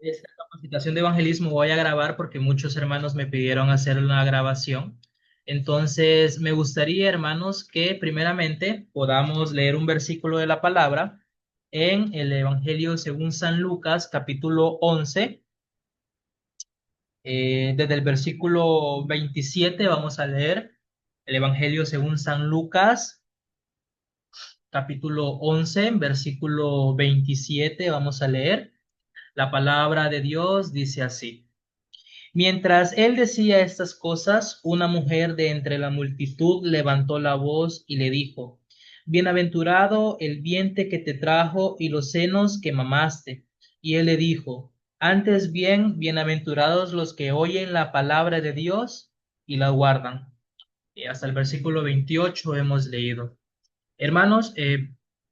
Esta capacitación de evangelismo voy a grabar porque muchos hermanos me pidieron hacer una grabación. Entonces, me gustaría, hermanos, que primeramente podamos leer un versículo de la palabra en el Evangelio según San Lucas, capítulo 11. Desde el versículo 27 vamos a leer el Evangelio según San Lucas, capítulo 11, versículo 27. Vamos a leer. La palabra de Dios dice así. Mientras él decía estas cosas, una mujer de entre la multitud levantó la voz y le dijo, Bienaventurado el vientre que te trajo y los senos que mamaste. Y él le dijo, Antes bien, bienaventurados los que oyen la palabra de Dios y la guardan. Y hasta el versículo 28 hemos leído. Hermanos,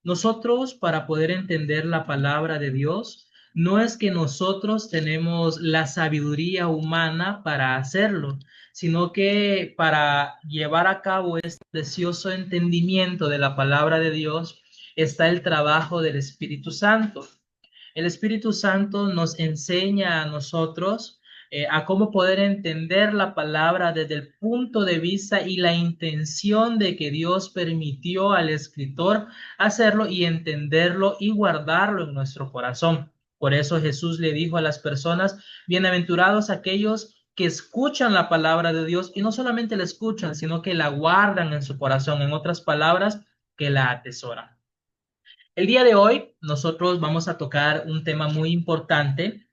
nosotros para poder entender la palabra de Dios, no es que nosotros tenemos la sabiduría humana para hacerlo, sino que para llevar a cabo este precioso entendimiento de la palabra de Dios está el trabajo del Espíritu Santo. El Espíritu Santo nos enseña a nosotros a cómo poder entender la palabra desde el punto de vista y la intención de que Dios permitió al escritor hacerlo y entenderlo y guardarlo en nuestro corazón. Por eso Jesús le dijo a las personas, bienaventurados aquellos que escuchan la palabra de Dios y no solamente la escuchan, sino que la guardan en su corazón. En otras palabras, que la atesoran. El día de hoy nosotros vamos a tocar un tema muy importante.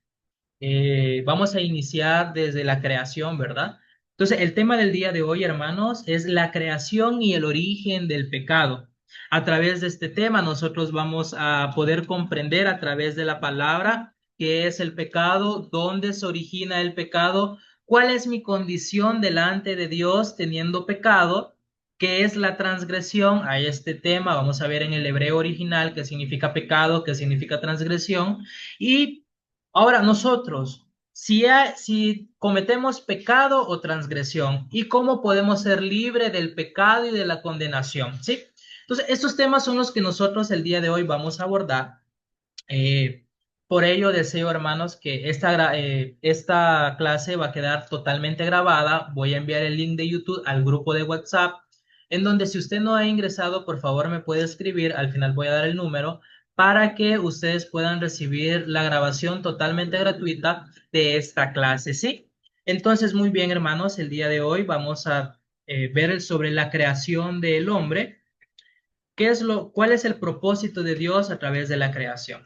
Vamos a iniciar desde la creación, ¿verdad? Entonces, el tema del día de hoy, hermanos, es la creación y el origen del pecado. A través de este tema, nosotros vamos a poder comprender a través de la palabra qué es el pecado, dónde se origina el pecado, cuál es mi condición delante de Dios teniendo pecado, qué es la transgresión a este tema. Vamos a ver en el hebreo original qué significa pecado, qué significa transgresión. Y ahora nosotros, si cometemos pecado o transgresión, y cómo podemos ser libres del pecado y de la condenación, ¿sí? Entonces, estos temas son los que nosotros el día de hoy vamos a abordar. Eh, por ello, deseo, hermanos, que esta clase va a quedar totalmente grabada. Voy a enviar el link de YouTube al grupo de WhatsApp, en donde si usted no ha ingresado, por favor me puede escribir. Al final voy a dar el número para que ustedes puedan recibir la grabación totalmente gratuita de esta clase, ¿sí? Entonces, muy bien, hermanos, el día de hoy vamos a ver sobre la creación del hombre. ¿Cuál es el propósito de Dios a través de la creación?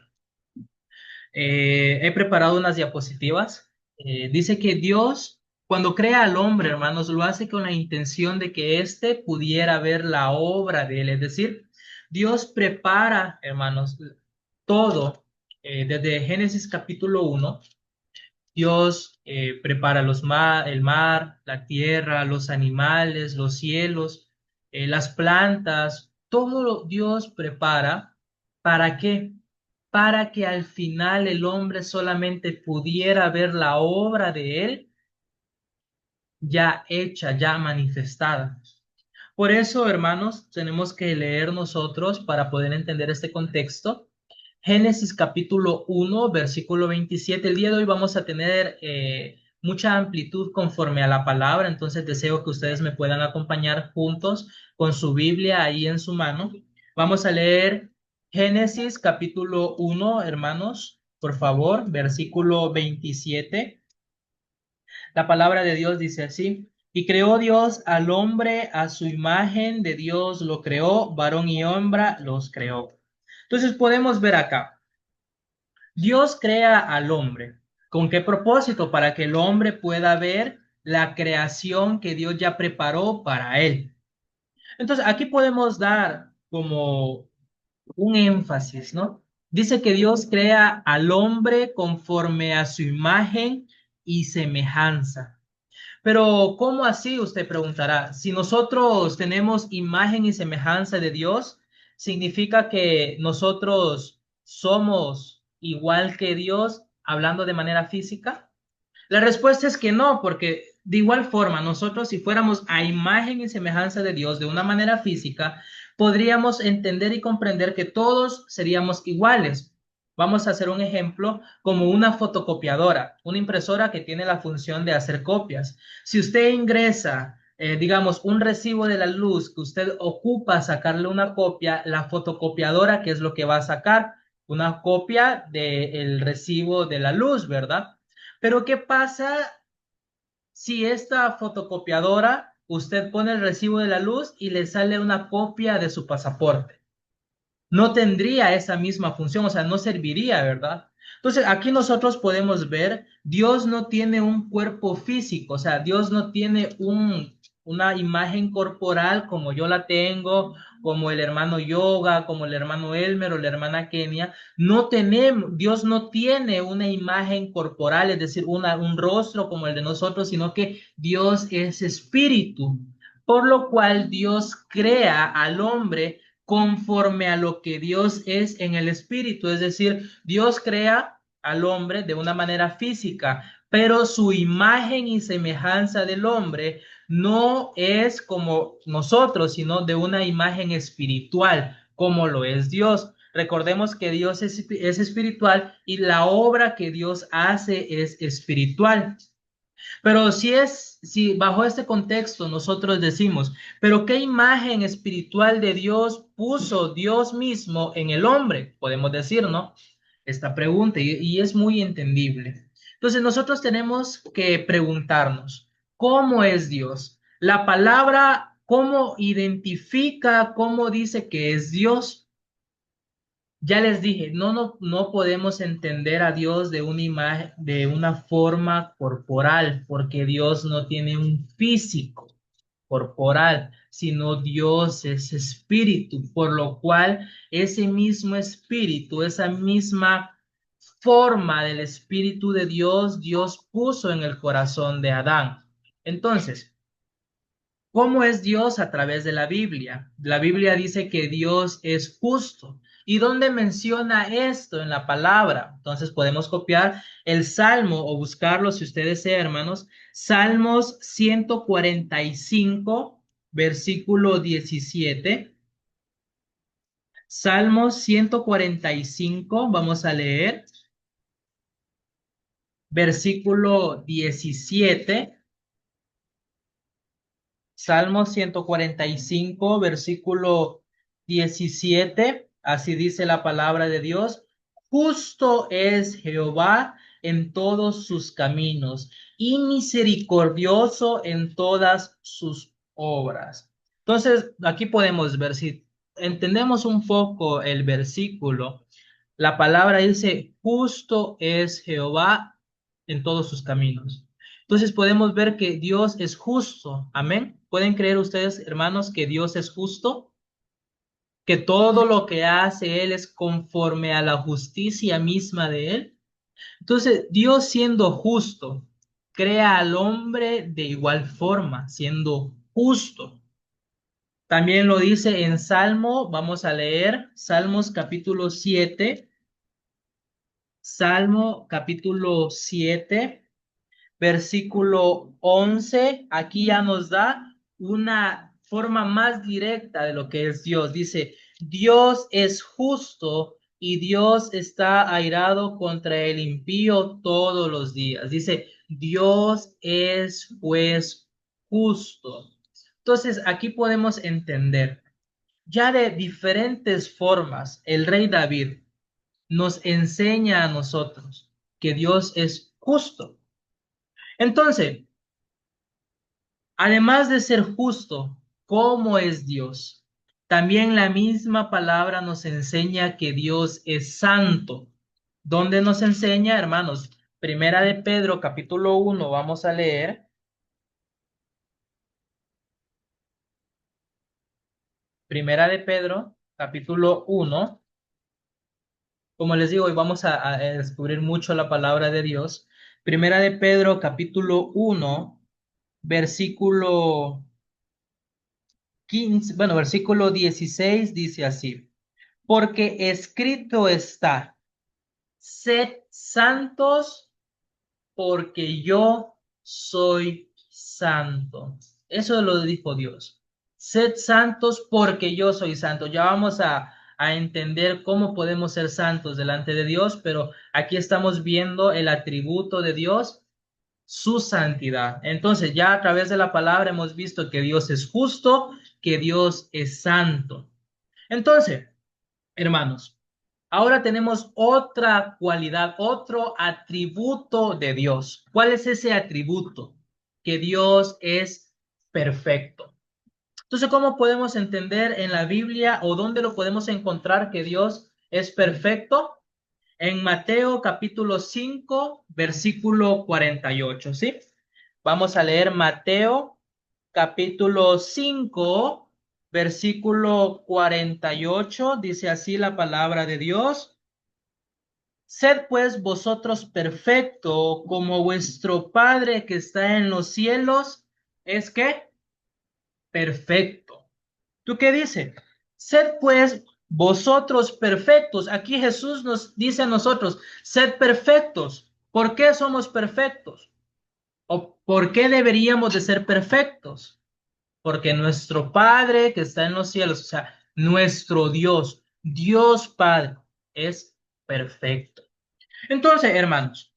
He preparado unas diapositivas. Dice que Dios, cuando crea al hombre, hermanos, lo hace con la intención de que éste pudiera ver la obra de él. Es decir, Dios prepara, hermanos, todo. Desde Génesis capítulo 1, Dios prepara el mar, la tierra, los animales, los cielos, las plantas, Dios prepara. ¿Para qué? Para que al final el hombre solamente pudiera ver la obra de él ya hecha, ya manifestada. Por eso, hermanos, tenemos que leer nosotros para poder entender este contexto. Génesis capítulo 1, versículo 27. El día de hoy vamos a tener mucha amplitud conforme a la palabra, entonces deseo que ustedes me puedan acompañar juntos con su Biblia ahí en su mano. Vamos a leer Génesis capítulo 1, hermanos, por favor, versículo 27. La palabra de Dios dice así, y creó Dios al hombre a su imagen, de Dios lo creó, varón y hembra los creó. Entonces podemos ver acá, Dios crea al hombre. ¿Con qué propósito? Para que el hombre pueda ver la creación que Dios ya preparó para él. Entonces aquí podemos dar como un énfasis, ¿no? Dice que Dios crea al hombre conforme a su imagen y semejanza. Pero, ¿cómo así? Usted preguntará. Si nosotros tenemos imagen y semejanza de Dios, ¿significa que nosotros somos igual que Dios hablando de manera física? La respuesta es que no, porque de igual forma nosotros si fuéramos a imagen y semejanza de Dios de una manera física, podríamos entender y comprender que todos seríamos iguales. Vamos a hacer un ejemplo como una fotocopiadora, una impresora que tiene la función de hacer copias. Si usted ingresa, digamos, un recibo de la luz que usted ocupa sacarle una copia, la fotocopiadora, ¿qué es lo que va a sacar? Una copia del recibo de la luz, ¿verdad? Pero ¿qué pasa si esta fotocopiadora, usted pone el recibo de la luz y le sale una copia de su pasaporte? No tendría esa misma función, o sea, no serviría, ¿verdad? Entonces, aquí nosotros podemos ver, Dios no tiene un cuerpo físico, o sea, Dios no tiene una imagen corporal como yo la tengo, como el hermano Yoga, como el hermano Elmer o la hermana Kenia. No tenemos, Dios no tiene una imagen corporal, es decir, un rostro como el de nosotros, sino que Dios es espíritu, por lo cual Dios crea al hombre conforme a lo que Dios es en el espíritu. Es decir, Dios crea al hombre de una manera física, pero su imagen y semejanza del hombre no es como nosotros, sino de una imagen espiritual, como lo es Dios. Recordemos que Dios es espiritual y la obra que Dios hace es espiritual. Pero si bajo este contexto nosotros decimos, pero ¿qué imagen espiritual de Dios puso Dios mismo en el hombre? Podemos decir, ¿no? Esta pregunta y es muy entendible. Entonces nosotros tenemos que preguntarnos, ¿cómo es Dios? La palabra, ¿cómo identifica, cómo dice que es Dios? Ya les dije, no podemos entender a Dios de una imagen, de una forma corporal, porque Dios no tiene un físico corporal, sino Dios es espíritu, por lo cual ese mismo espíritu, esa misma forma del espíritu de Dios, Dios puso en el corazón de Adán. Entonces, ¿cómo es Dios a través de la Biblia? La Biblia dice que Dios es justo. ¿Y dónde menciona esto en la palabra? Entonces podemos copiar el Salmo o buscarlo si ustedes desean, hermanos. Salmos 145, versículo 17. Salmos 145, vamos a leer, versículo 17. Salmo 145, versículo 17, así dice la palabra de Dios. Justo es Jehová en todos sus caminos y misericordioso en todas sus obras. Entonces, aquí podemos ver, si entendemos un poco el versículo, la palabra dice, justo es Jehová en todos sus caminos. Entonces podemos ver que Dios es justo. Amén. ¿Pueden creer ustedes, hermanos, que Dios es justo? Que todo lo que hace Él es conforme a la justicia misma de Él. Entonces, Dios siendo justo, crea al hombre de igual forma, siendo justo. También lo dice en Salmo, vamos a leer Salmos capítulo 7, Salmo capítulo 7, versículo 11, aquí ya nos da una forma más directa de lo que es Dios. Dice, Dios es justo y Dios está airado contra el impío todos los días. Dice, Dios es pues justo. Entonces, aquí podemos entender ya de diferentes formas, el rey David nos enseña a nosotros que Dios es justo. Entonces, además de ser justo, ¿cómo es Dios? También la misma palabra nos enseña que Dios es santo. ¿Dónde nos enseña, hermanos? Primera de Pedro, capítulo 1, vamos a leer. Primera de Pedro, capítulo 1. Como les digo, hoy vamos a descubrir mucho la palabra de Dios. Primera de Pedro, capítulo 1, versículo 15, bueno, versículo 16 dice así. Porque escrito está, sed santos porque yo soy santo. Eso lo dijo Dios. Sed santos porque yo soy santo. Ya vamos a a entender cómo podemos ser santos delante de Dios, pero aquí estamos viendo el atributo de Dios, su santidad. Entonces, ya a través de la palabra hemos visto que Dios es justo, que Dios es santo. Entonces, hermanos, ahora tenemos otra cualidad, otro atributo de Dios. ¿Cuál es ese atributo? Que Dios es perfecto. Entonces, ¿cómo podemos entender en la Biblia o dónde lo podemos encontrar que Dios es perfecto? En Mateo capítulo 5, versículo 48, ¿sí? Vamos a leer Mateo capítulo 5, versículo 48. Dice así la palabra de Dios. Sed pues vosotros perfecto como vuestro Padre que está en los cielos es que perfecto. ¿Tú qué dice? Sed pues vosotros perfectos. Aquí Jesús nos dice a nosotros, sed perfectos. ¿Por qué somos perfectos? ¿O por qué deberíamos de ser perfectos? Porque nuestro Padre que está en los cielos, o sea, nuestro Dios, Dios Padre, es perfecto. Entonces, hermanos,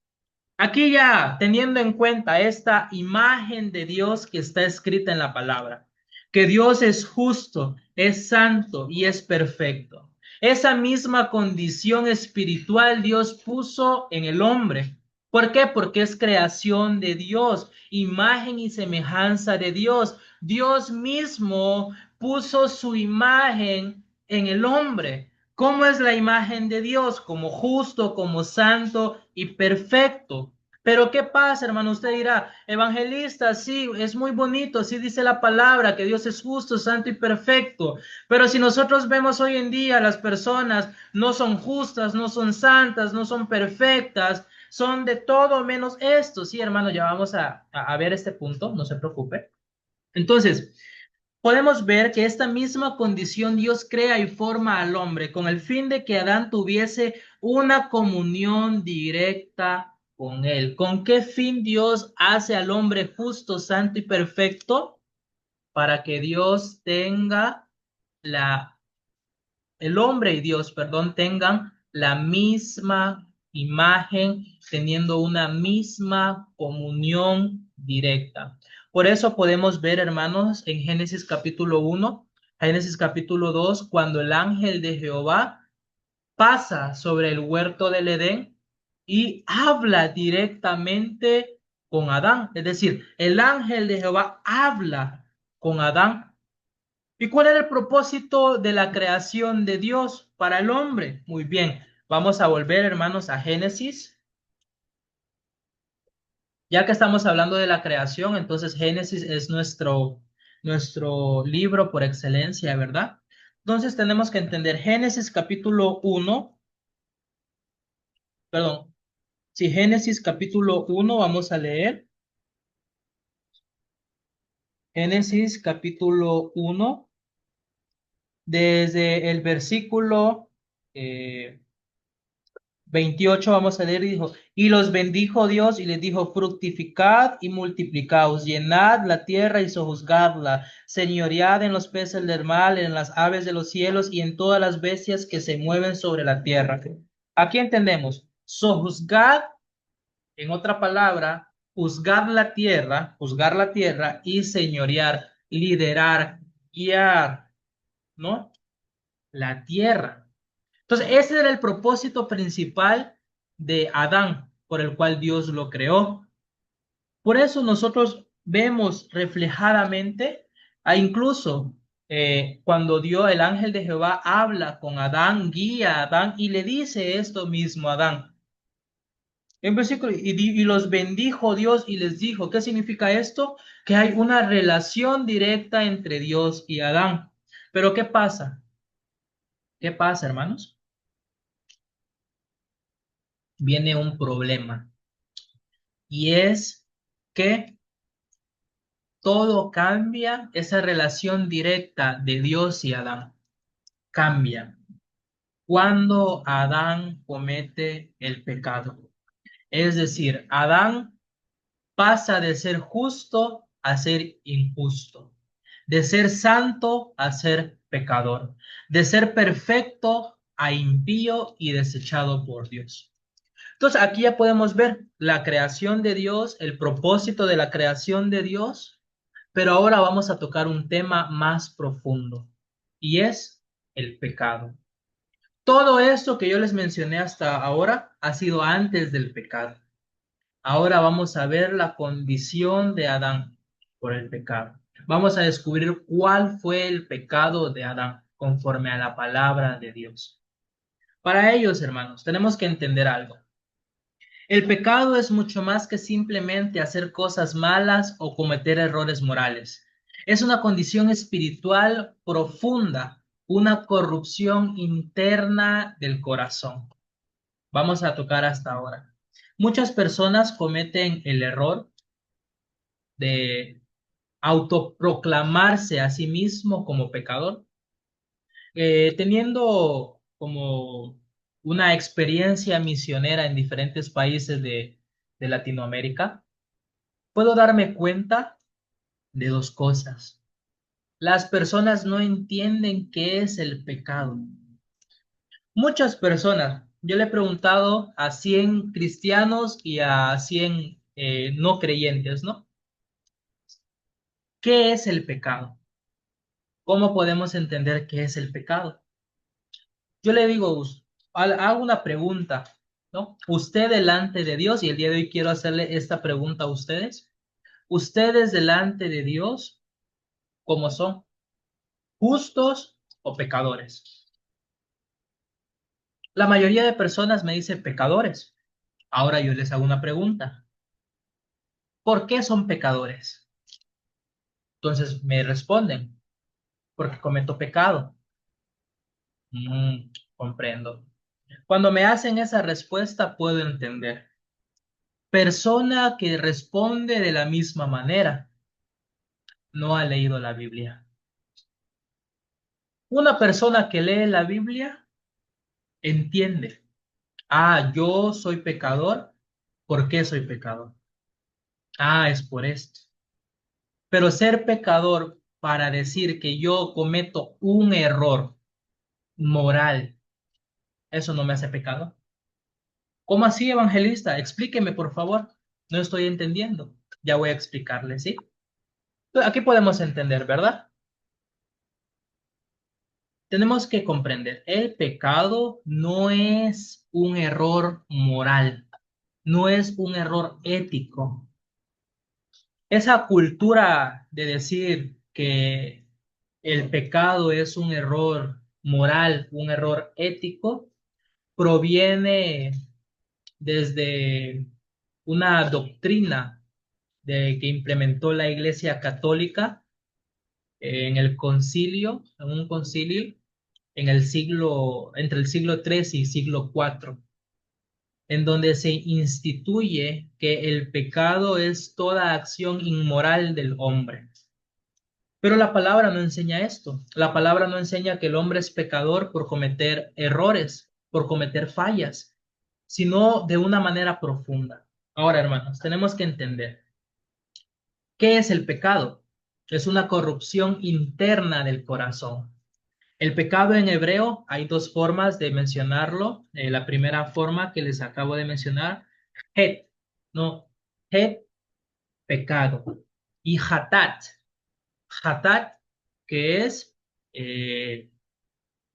aquí ya teniendo en cuenta esta imagen de Dios que está escrita en la palabra, que Dios es justo, es santo y es perfecto. Esa misma condición espiritual Dios puso en el hombre. ¿Por qué? Porque es creación de Dios, imagen y semejanza de Dios. Dios mismo puso su imagen en el hombre. ¿Cómo es la imagen de Dios? Como justo, como santo y perfecto. Pero ¿qué pasa, hermano? Usted dirá, evangelista, sí, es muy bonito, sí dice la palabra que Dios es justo, santo y perfecto. Pero si nosotros vemos hoy en día, las personas no son justas, no son santas, no son perfectas, son de todo menos esto. Sí, hermano, ya vamos a ver este punto, no se preocupe. Entonces, podemos ver que esta misma condición Dios crea y forma al hombre con el fin de que Adán tuviese una comunión directa con él. ¿Con qué fin Dios hace al hombre justo, santo y perfecto? Para que Dios tenga la el hombre y Dios, perdón, tengan la misma imagen, teniendo una misma comunión directa. Por eso podemos ver, hermanos, en Génesis capítulo 1, Génesis capítulo 2, cuando el ángel de Jehová pasa sobre el huerto del Edén y habla directamente con Adán. Es decir, el ángel de Jehová habla con Adán. ¿Y cuál era el propósito de la creación de Dios para el hombre? Muy bien, vamos a volver, hermanos, a Génesis. Ya que estamos hablando de la creación, entonces Génesis es nuestro libro por excelencia, ¿verdad? Entonces tenemos que entender Génesis capítulo 1, perdón, si Génesis capítulo 1 vamos a leer. Génesis capítulo 1 desde el versículo... eh, 28 vamos a leer, dijo, y los bendijo Dios y les dijo, fructificad y multiplicaos, llenad la tierra y sojuzgadla, señoread en los peces del mar, en las aves de los cielos y en todas las bestias que se mueven sobre la tierra. Aquí entendemos, sojuzgad, en otra palabra, juzgar la tierra y señorear, liderar, guiar, ¿no? La tierra. Entonces, ese era el propósito principal de Adán, por el cual Dios lo creó. Por eso nosotros vemos reflejadamente, incluso cuando Dios, el ángel de Jehová, habla con Adán, guía a Adán y le dice esto mismo a Adán. En versículo, y los bendijo Dios y les dijo, ¿qué significa esto? Que hay una relación directa entre Dios y Adán. Pero ¿qué pasa? ¿Qué pasa, hermanos? Viene un problema. Y es que todo cambia, esa relación directa de Dios y Adán cambia cuando Adán comete el pecado. Es decir, Adán pasa de ser justo a ser injusto, de ser santo a ser pecador, de ser perfecto a impío y desechado por Dios. Entonces, aquí ya podemos ver la creación de Dios, el propósito de la creación de Dios, pero ahora vamos a tocar un tema más profundo y es el pecado. Todo esto que yo les mencioné hasta ahora ha sido antes del pecado. Ahora vamos a ver la condición de Adán por el pecado. Vamos a descubrir cuál fue el pecado de Adán conforme a la palabra de Dios. Para ellos, hermanos, tenemos que entender algo. El pecado es mucho más que simplemente hacer cosas malas o cometer errores morales. Es una condición espiritual profunda, una corrupción interna del corazón. Vamos a tocar hasta ahora. Muchas personas cometen el error de autoproclamarse a sí mismo como pecador, teniendo como una experiencia misionera en diferentes países de Latinoamérica, puedo darme cuenta de dos cosas. Las personas no entienden qué es el pecado. Muchas personas, yo le he preguntado a 100 cristianos y a 100 no creyentes, ¿no? ¿Qué es el pecado? ¿Cómo podemos entender qué es el pecado? Yo le digo, hago una pregunta, ¿no? Usted delante de Dios, y el día de hoy quiero hacerle esta pregunta a ustedes. Ustedes delante de Dios, ¿cómo son? ¿Justos o pecadores? La mayoría de personas me dice pecadores. Ahora yo les hago una pregunta. ¿Por qué son pecadores? Entonces me responden, porque cometo pecado. Comprendo. Cuando me hacen esa respuesta, puedo entender. Persona que responde de la misma manera, no ha leído la Biblia. Una persona que lee la Biblia entiende. Ah, yo soy pecador. ¿Por qué soy pecador? Ah, es por esto. Pero ser pecador para decir que yo cometo un error moral, eso no me hace pecado. ¿Cómo así, evangelista? Explíqueme, por favor. No estoy entendiendo. Ya voy a explicarle, ¿sí? Aquí podemos entender, ¿verdad? Tenemos que comprender, el pecado no es un error moral, no es un error ético. Esa cultura de decir que el pecado es un error moral, un error ético, proviene desde una doctrina que implementó la Iglesia Católica en el concilio, en un concilio en el siglo, entre el siglo III y siglo IV, en donde se instituye que el pecado es toda acción inmoral del hombre. Pero la palabra no enseña esto. La palabra no enseña que el hombre es pecador por cometer errores, por cometer fallas, sino de una manera profunda. Ahora, hermanos, tenemos que entender, ¿qué es el pecado? Es una corrupción interna del corazón. El pecado en hebreo, hay dos formas de mencionarlo. La primera forma que les acabo de mencionar, het, no, het, pecado. Y hatat, que es, eh,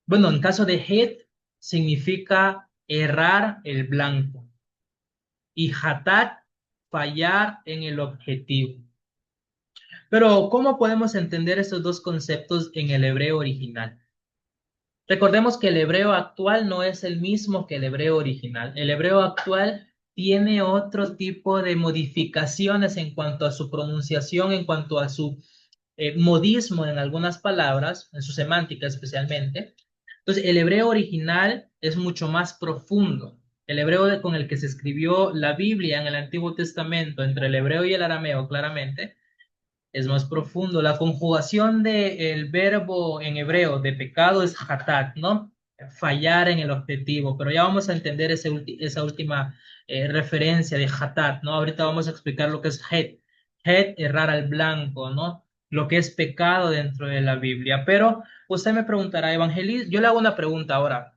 bueno, en caso de het, significa errar el blanco. Y hatat, fallar en el objetivo. Pero, ¿cómo podemos entender estos dos conceptos en el hebreo original? Recordemos que el hebreo actual no es el mismo que el hebreo original. El hebreo actual tiene otro tipo de modificaciones en cuanto a su pronunciación, en cuanto a su modismo en algunas palabras, en su semántica especialmente. Entonces, el hebreo original es mucho más profundo. El hebreo con el que se escribió la Biblia en el Antiguo Testamento, entre el hebreo y el arameo, claramente, es más profundo. La conjugación del verbo en hebreo de pecado es hatat, ¿no? Fallar en el objetivo, pero ya vamos a entender esa última referencia de hatat, ¿no? Ahorita vamos a explicar lo que es het. Het, errar al blanco, ¿no? lo que es pecado dentro de la Biblia. Pero usted me preguntará, yo le hago una pregunta ahora.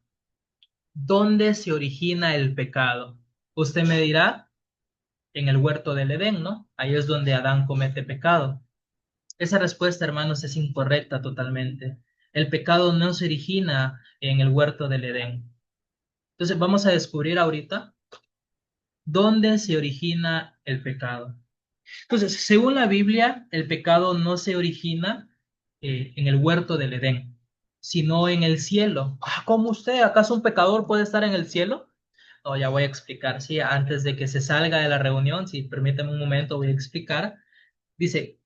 ¿Dónde se origina el pecado? Usted me dirá, en el huerto del Edén, ¿no? Ahí es donde Adán comete pecado. Esa respuesta, hermanos, es incorrecta totalmente. El pecado no se origina en el huerto del Edén. Entonces vamos a descubrir ahorita dónde se origina el pecado. Entonces, según la Biblia, el pecado no se origina en el huerto del Edén, sino en el cielo. ¿Cómo usted? ¿Acaso un pecador puede estar en el cielo? No, ya voy a explicar, sí, antes de que se salga de la reunión, si permíteme un momento, voy a explicar. Dice,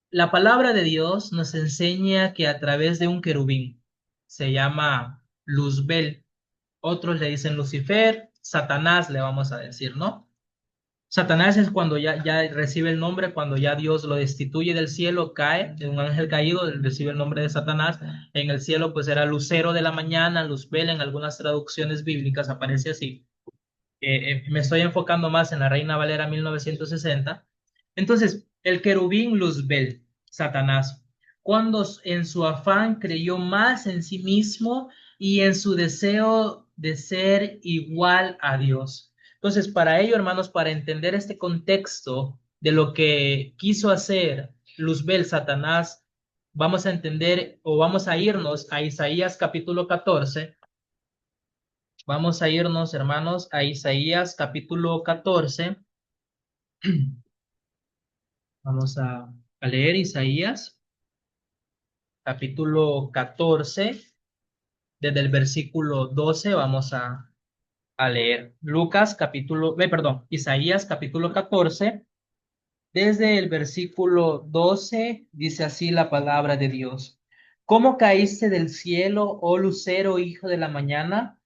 la palabra de Dios nos enseña que a través de un querubín, se llama Luzbel, otros le dicen Lucifer, Satanás le vamos a decir, ¿no? Satanás es cuando ya recibe el nombre, cuando ya Dios lo destituye del cielo, cae de un ángel caído, recibe el nombre de Satanás. En el cielo pues era lucero de la mañana, Luzbel, en algunas traducciones bíblicas aparece así. Me estoy enfocando más en la Reina Valera 1960. Entonces, el querubín Luzbel, Satanás, cuando en su afán creyó más en sí mismo y en su deseo de ser igual a Dios. Entonces, para ello, hermanos, para entender este contexto de lo que quiso hacer Luzbel, Satanás, vamos a entender o vamos a irnos a Isaías capítulo 14. Vamos a irnos, hermanos, a Isaías capítulo 14. Vamos a leer Isaías capítulo 14. Desde el versículo 12 vamos a leer. Isaías capítulo 14. Desde el versículo 12 dice así la palabra de Dios. ¿Cómo caíste del cielo, oh lucero, hijo de la mañana?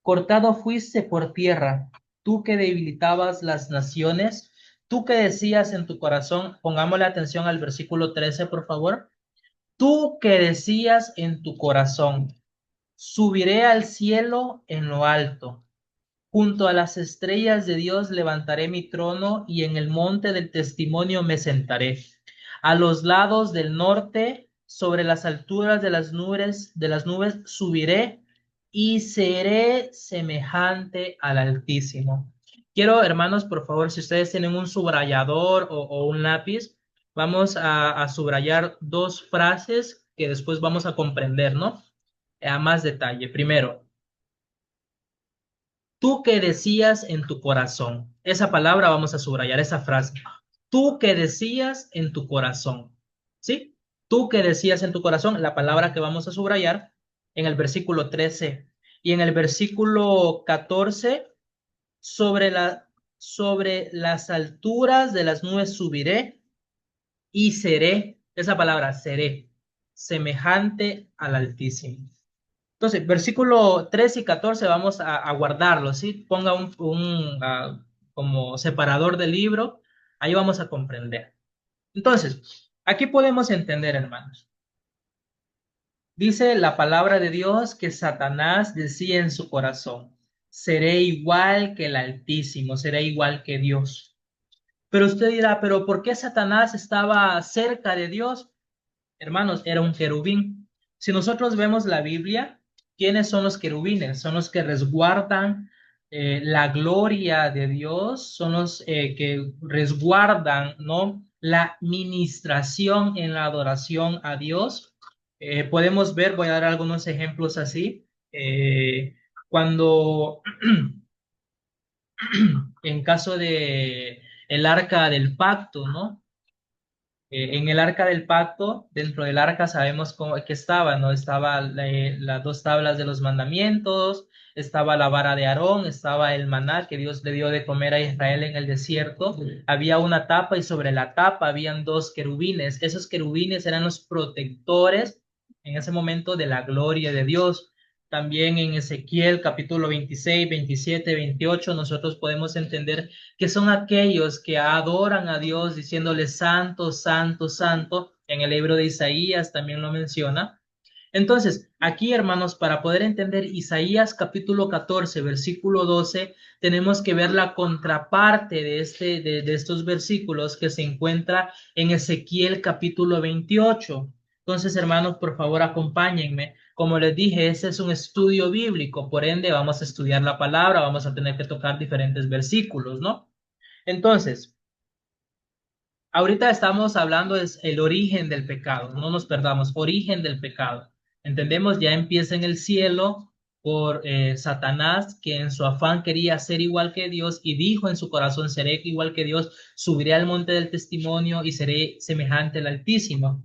Cortado fuiste por tierra, tú que debilitabas las naciones, tú que decías en tu corazón, pongámosle atención al versículo 13, por favor, tú que decías en tu corazón, subiré al cielo en lo alto. Junto a las estrellas de Dios levantaré mi trono y en el monte del testimonio me sentaré. A los lados del norte, sobre las alturas de las nubes subiré y seré semejante al Altísimo. Quiero, hermanos, por favor, si ustedes tienen un subrayador o un lápiz, vamos a subrayar dos frases que después vamos a comprender, ¿no? A más detalle. Primero, tú que decías en tu corazón. Esa palabra vamos a subrayar, esa frase. Tú que decías en tu corazón. ¿Sí? Tú que decías en tu corazón, la palabra que vamos a subrayar en el versículo 13. Y en el versículo 14, sobre las alturas de las nubes subiré y seré, esa palabra, seré, semejante al Altísimo. Entonces, versículo 13 y 14 vamos a guardarlo, ¿sí? Ponga como separador del libro, ahí vamos a comprender. Entonces, aquí podemos entender, hermanos. Dice la palabra de Dios que Satanás decía en su corazón, seré igual que el Altísimo, seré igual que Dios. Pero usted dirá, ¿pero por qué Satanás estaba cerca de Dios? Hermanos, era un querubín. Si nosotros vemos la Biblia, ¿quiénes son los querubines? Son los que resguardan la gloria de Dios, son los que resguardan, ¿no? La ministración en la adoración a Dios. Podemos ver, voy a dar algunos ejemplos así. Cuando en caso de el arca del pacto, ¿no? En el arca del pacto, dentro del arca sabemos que estaba, ¿no? Estaba las dos tablas de los mandamientos, estaba la vara de Aarón, estaba el maná que Dios le dio de comer a Israel en el desierto. Había una tapa y sobre la tapa habían dos querubines. Esos querubines eran los protectores en ese momento de la gloria de Dios. También en Ezequiel capítulo 26, 27, 28 nosotros podemos entender que son aquellos que adoran a Dios diciéndole santo, santo, santo. En el libro de Isaías también lo menciona. Entonces, aquí, hermanos, para poder entender Isaías capítulo 14, versículo 12, tenemos que ver la contraparte de estos versículos que se encuentra en Ezequiel capítulo 28. Entonces, hermanos, por favor, acompáñenme. Como les dije, este es un estudio bíblico, por ende, vamos a estudiar la palabra, vamos a tener que tocar diferentes versículos, ¿no? Entonces, ahorita estamos hablando es el origen del pecado, no nos perdamos, origen del pecado. Entendemos, ya empieza en el cielo por Satanás, que en su afán quería ser igual que Dios y dijo en su corazón, seré igual que Dios, subiré al monte del testimonio y seré semejante al Altísimo.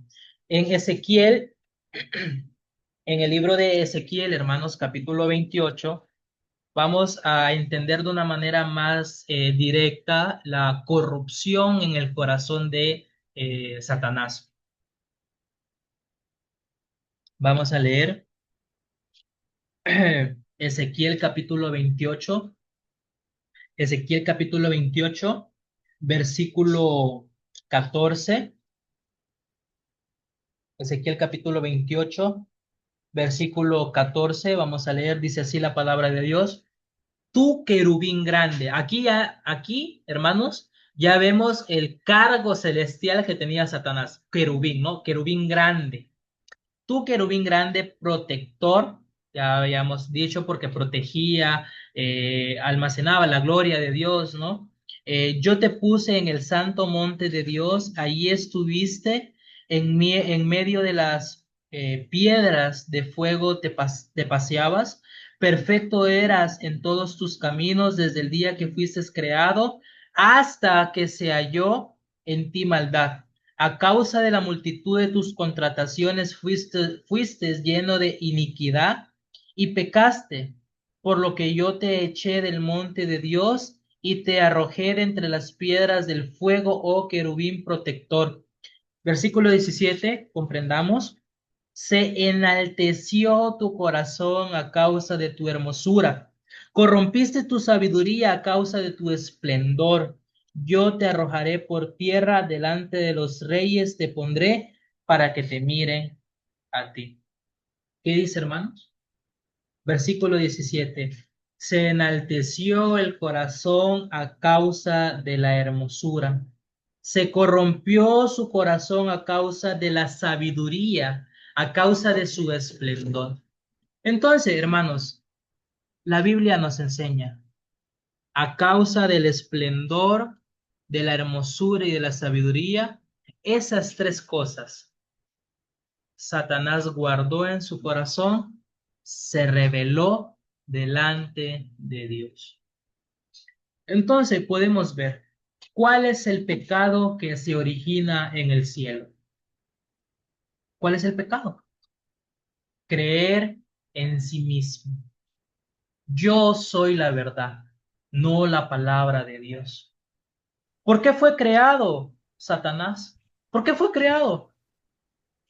En Ezequiel, en el libro de Ezequiel, hermanos, capítulo 28, vamos a entender de una manera más directa la corrupción en el corazón de Satanás. Vamos a leer Ezequiel capítulo 28, Ezequiel capítulo 28, versículo 14, Ezequiel capítulo 28, versículo 14, vamos a leer, dice así la palabra de Dios. Tú, querubín grande. Aquí, hermanos, ya vemos el cargo celestial que tenía Satanás. Querubín, ¿no? Querubín grande. Tú, querubín grande, protector, ya habíamos dicho, porque protegía, almacenaba la gloria de Dios, ¿no? Yo te puse en el santo monte de Dios, allí estuviste, en medio de las piedras de fuego te paseabas, perfecto eras en todos tus caminos desde el día que fuiste creado hasta que se halló en ti maldad. A causa de la multitud de tus contrataciones fuiste lleno de iniquidad y pecaste, por lo que yo te eché del monte de Dios y te arrojé de entre las piedras del fuego, oh querubín protector. Versículo 17, comprendamos. Se enalteció tu corazón a causa de tu hermosura. Corrompiste tu sabiduría a causa de tu esplendor. Yo te arrojaré por tierra delante de los reyes, te pondré para que te miren a ti. ¿Qué dice, hermanos? Versículo 17. Se enalteció el corazón a causa de la hermosura. Se corrompió su corazón a causa de la sabiduría, a causa de su esplendor. Entonces, hermanos, la Biblia nos enseña, a causa del esplendor, de la hermosura y de la sabiduría, esas tres cosas Satanás guardó en su corazón, se reveló delante de Dios. Entonces podemos ver cuál es el pecado que se origina en el cielo. ¿Cuál es el pecado? Creer en sí mismo. Yo soy la verdad, no la palabra de Dios. ¿Por qué fue creado Satanás? ¿Por qué fue creado?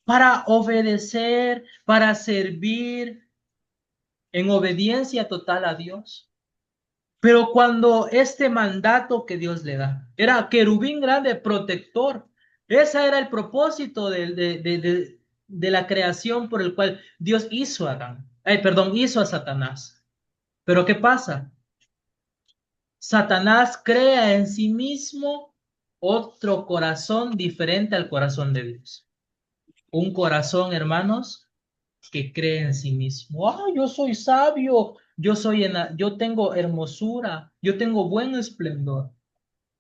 Para obedecer, para servir en obediencia total a Dios. Pero cuando este mandato que Dios le da era querubín grande, protector, ese era el propósito de la creación por el cual Dios hizo a Adán, perdón, hizo a Satanás. Pero ¿qué pasa? Satanás crea en sí mismo otro corazón diferente al corazón de Dios. Un corazón, hermanos, que cree en sí mismo. Ah, yo soy sabio, yo tengo hermosura, yo tengo buen esplendor.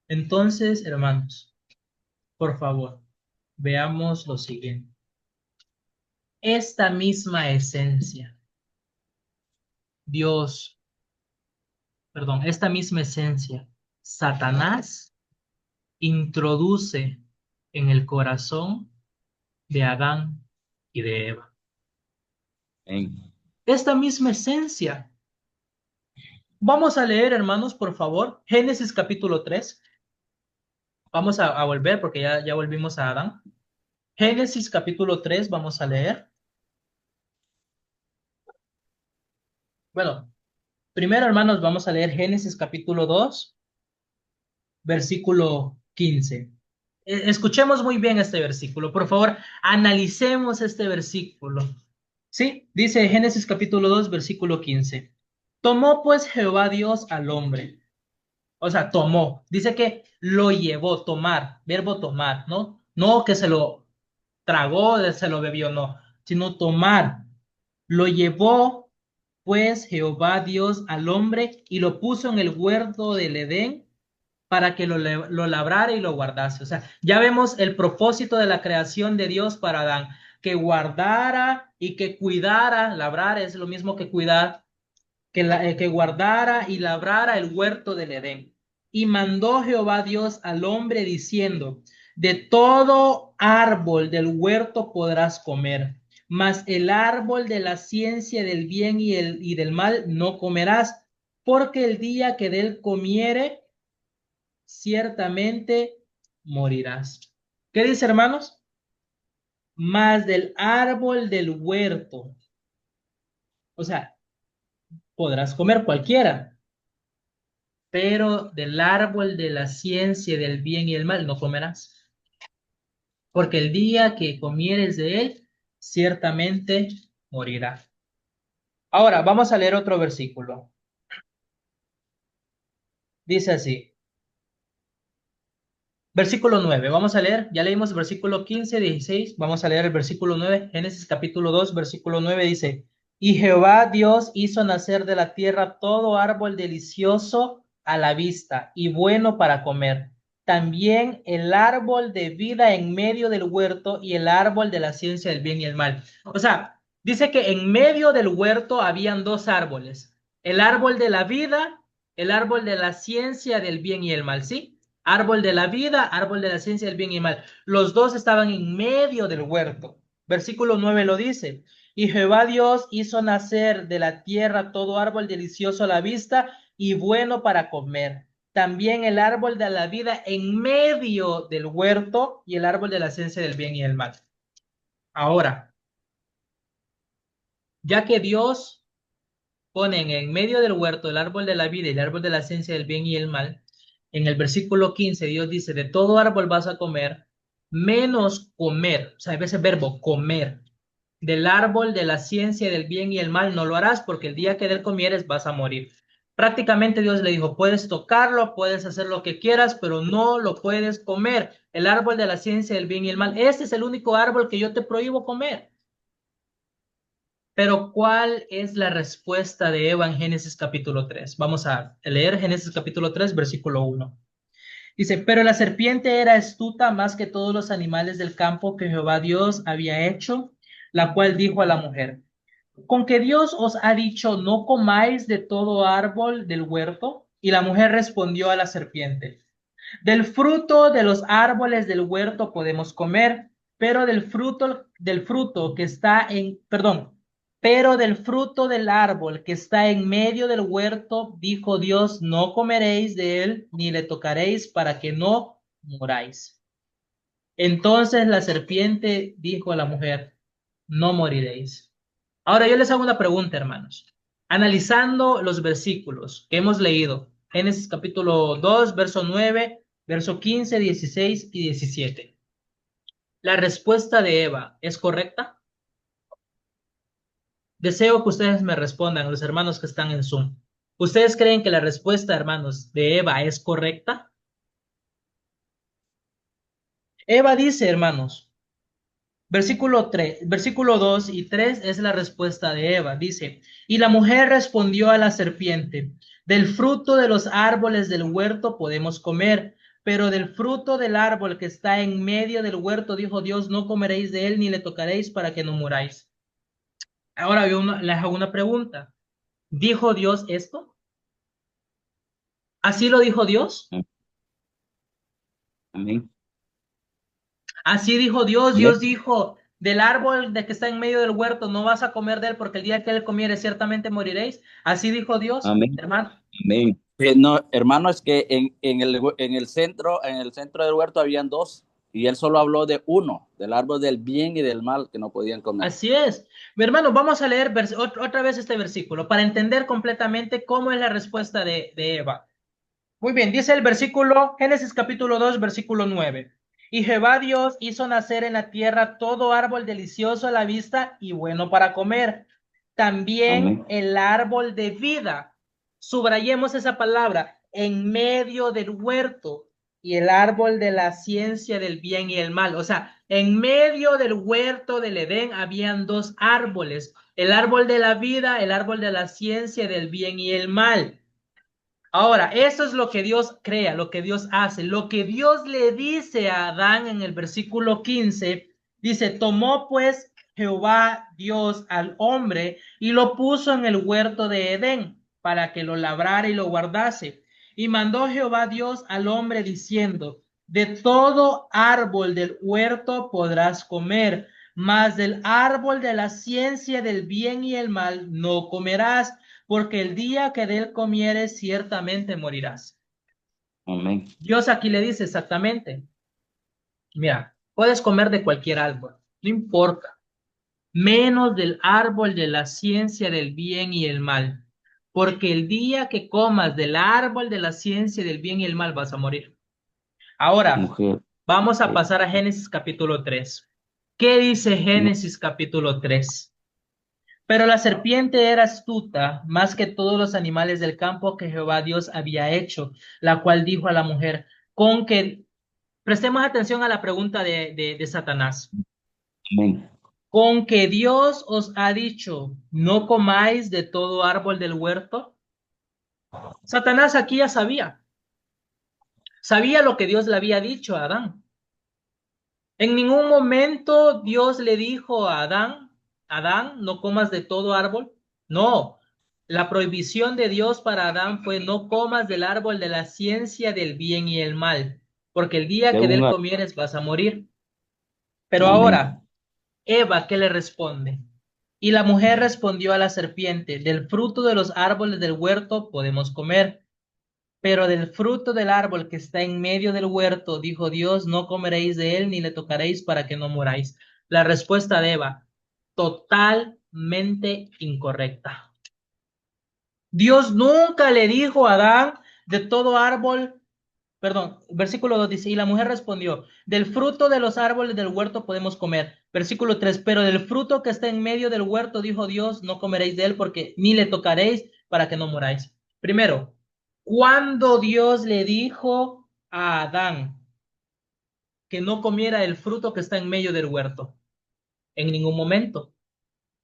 Entonces, hermanos, por favor, veamos lo siguiente. Esta misma esencia, Dios, perdón, esta misma esencia, Satanás introduce en el corazón de Adán y de Eva. Amén. Esta misma esencia. Vamos a leer, hermanos, por favor, Génesis capítulo 3. Vamos a volver porque ya volvimos a Adán. Génesis capítulo 3, vamos a leer. Bueno, primero, hermanos, vamos a leer Génesis capítulo 2, versículo 15. Escuchemos muy bien este versículo. Por favor, analicemos este versículo. Sí, dice Génesis capítulo 2, versículo 15. Tomó pues Jehová Dios al hombre. O sea, tomó. Dice que lo llevó, tomar, verbo tomar, ¿no? No que se lo tragó, se lo bebió, no, sino tomar. Lo llevó pues Jehová Dios al hombre y lo puso en el huerto del Edén para que lo labrara y lo guardase. O sea, ya vemos el propósito de la creación de Dios para Adán, que guardara y que cuidara, labrar es lo mismo que cuidar, que guardara y labrara el huerto del Edén. Y mandó Jehová Dios al hombre diciendo, de todo árbol del huerto podrás comer, mas el árbol de la ciencia del bien y del mal no comerás, porque el día que de él comiere, ciertamente morirás. ¿Qué dice, hermanos? Más del árbol del huerto. O sea, podrás comer cualquiera, pero del árbol de la ciencia del bien y el mal no comerás, porque el día que comieres de él, ciertamente morirá. Ahora, vamos a leer otro versículo. Dice así, versículo 9. Vamos a leer, ya leímos versículo 15, 16. Vamos a leer el versículo 9. Génesis capítulo 2, versículo 9 dice, y Jehová Dios hizo nacer de la tierra todo árbol delicioso a la vista y bueno para comer. También el árbol de vida en medio del huerto y el árbol de la ciencia del bien y el mal. O sea, dice que en medio del huerto habían dos árboles, el árbol de la vida, el árbol de la ciencia del bien y el mal, ¿sí? Árbol de la vida, árbol de la ciencia del bien y mal. Los dos estaban en medio del huerto. Versículo 9 lo dice. Y Jehová Dios hizo nacer de la tierra todo árbol delicioso a la vista y bueno para comer. También el árbol de la vida en medio del huerto y el árbol de la ciencia del bien y el mal. Ahora, ya que Dios ponen en medio del huerto el árbol de la vida y el árbol de la ciencia del bien y el mal, en el versículo 15 Dios dice, de todo árbol vas a comer, menos comer, o sea, ese verbo comer, del árbol de la ciencia del bien y el mal no lo harás porque el día que de él comieres vas a morir. Prácticamente Dios le dijo, puedes tocarlo, puedes hacer lo que quieras, pero no lo puedes comer. El árbol de la ciencia del bien y el mal, ese es el único árbol que yo te prohíbo comer. Pero ¿cuál es la respuesta de Eva en Génesis capítulo 3? Vamos a leer Génesis capítulo 3, versículo 1. Dice, pero la serpiente era astuta más que todos los animales del campo que Jehová Dios había hecho, la cual dijo a la mujer, ¿con que Dios os ha dicho no comáis de todo árbol del huerto? Y la mujer respondió a la serpiente, del fruto de los árboles del huerto podemos comer, pero del fruto que está en, perdón, pero del fruto del árbol que está en medio del huerto, dijo Dios, no comeréis de él, ni le tocaréis para que no moráis. Entonces la serpiente dijo a la mujer, no moriréis. Ahora yo les hago una pregunta, hermanos. Analizando los versículos que hemos leído, Génesis capítulo 2, verso 9, verso 15, 16 y 17. ¿La respuesta de Eva es correcta? Deseo que ustedes me respondan, los hermanos que están en Zoom. ¿Ustedes creen que la respuesta, hermanos, de Eva es correcta? Eva dice, hermanos, versículo 3, versículo 2 y 3 es la respuesta de Eva. Dice, y la mujer respondió a la serpiente, del fruto de los árboles del huerto podemos comer, pero del fruto del árbol que está en medio del huerto, dijo Dios, no comeréis de él ni le tocaréis para que no muráis. Ahora yo les hago una pregunta. ¿Dijo Dios esto? ¿Así lo dijo Dios? Amén. Así dijo Dios. Amén. Dios dijo, del árbol de que está en medio del huerto no vas a comer de él porque el día que él comiere ciertamente moriréis. Así dijo Dios, Amén. hermano. Amén. No, hermano, es que en el centro del huerto habían dos, y él solo habló de uno, del árbol del bien y del mal que no podían comer. Así es. Mi hermano, vamos a leer otra vez este versículo para entender completamente cómo es la respuesta de Eva. Muy bien, dice el versículo, Génesis capítulo 2, versículo 9. Y Jehová Dios hizo nacer en la tierra todo árbol delicioso a la vista y bueno para comer. También Amén. el árbol de vida. Subrayemos esa palabra, en medio del huerto. Y el árbol de la ciencia del bien y el mal. O sea, en medio del huerto del Edén habían dos árboles. El árbol de la vida, el árbol de la ciencia del bien y el mal. Ahora, eso es lo que Dios crea, lo que Dios hace, lo que Dios le dice a Adán en el versículo 15, dice, tomó pues Jehová Dios al hombre y lo puso en el huerto de Edén para que lo labrara y lo guardase. Y mandó Jehová Dios al hombre diciendo, de todo árbol del huerto podrás comer, mas del árbol de la ciencia del bien y el mal no comerás, porque el día que de él comieres ciertamente morirás. Amén. Dios aquí le dice exactamente, mira, puedes comer de cualquier árbol, no importa, menos del árbol de la ciencia del bien y el mal, porque el día que comas del árbol de la ciencia del bien y el mal vas a morir. Ahora, Mujer. vamos a pasar a Génesis capítulo 3. ¿Qué dice Génesis capítulo 3? Pero la serpiente era astuta más que todos los animales del campo que Jehová Dios había hecho, la cual dijo a la mujer, con que, prestemos atención a la pregunta de Satanás, Amén. con que Dios os ha dicho, no comáis de todo árbol del huerto. Satanás aquí ya sabía lo que Dios le había dicho a Adán. En ningún momento Dios le dijo a Adán, Adán, no comas de todo árbol. No, la prohibición de Dios para Adán fue no comas del árbol de la ciencia del bien y el mal, porque el día De que de un él árbol. comieres vas a morir. Pero Amén. ahora, Eva, ¿qué le responde? Y la mujer respondió a la serpiente, del fruto de los árboles del huerto podemos comer, pero del fruto del árbol que está en medio del huerto, dijo Dios, no comeréis de él ni le tocaréis para que no muráis. La respuesta de Eva, totalmente incorrecta. Dios nunca le dijo a Adán de todo árbol, perdón, versículo 2 dice, y la mujer respondió, del fruto de los árboles del huerto podemos comer. Versículo 3, pero del fruto que está en medio del huerto, dijo Dios, no comeréis de él porque ni le tocaréis para que no muráis. Primero, cuando Dios le dijo a Adán que no comiera el fruto que está en medio del huerto, en ningún momento.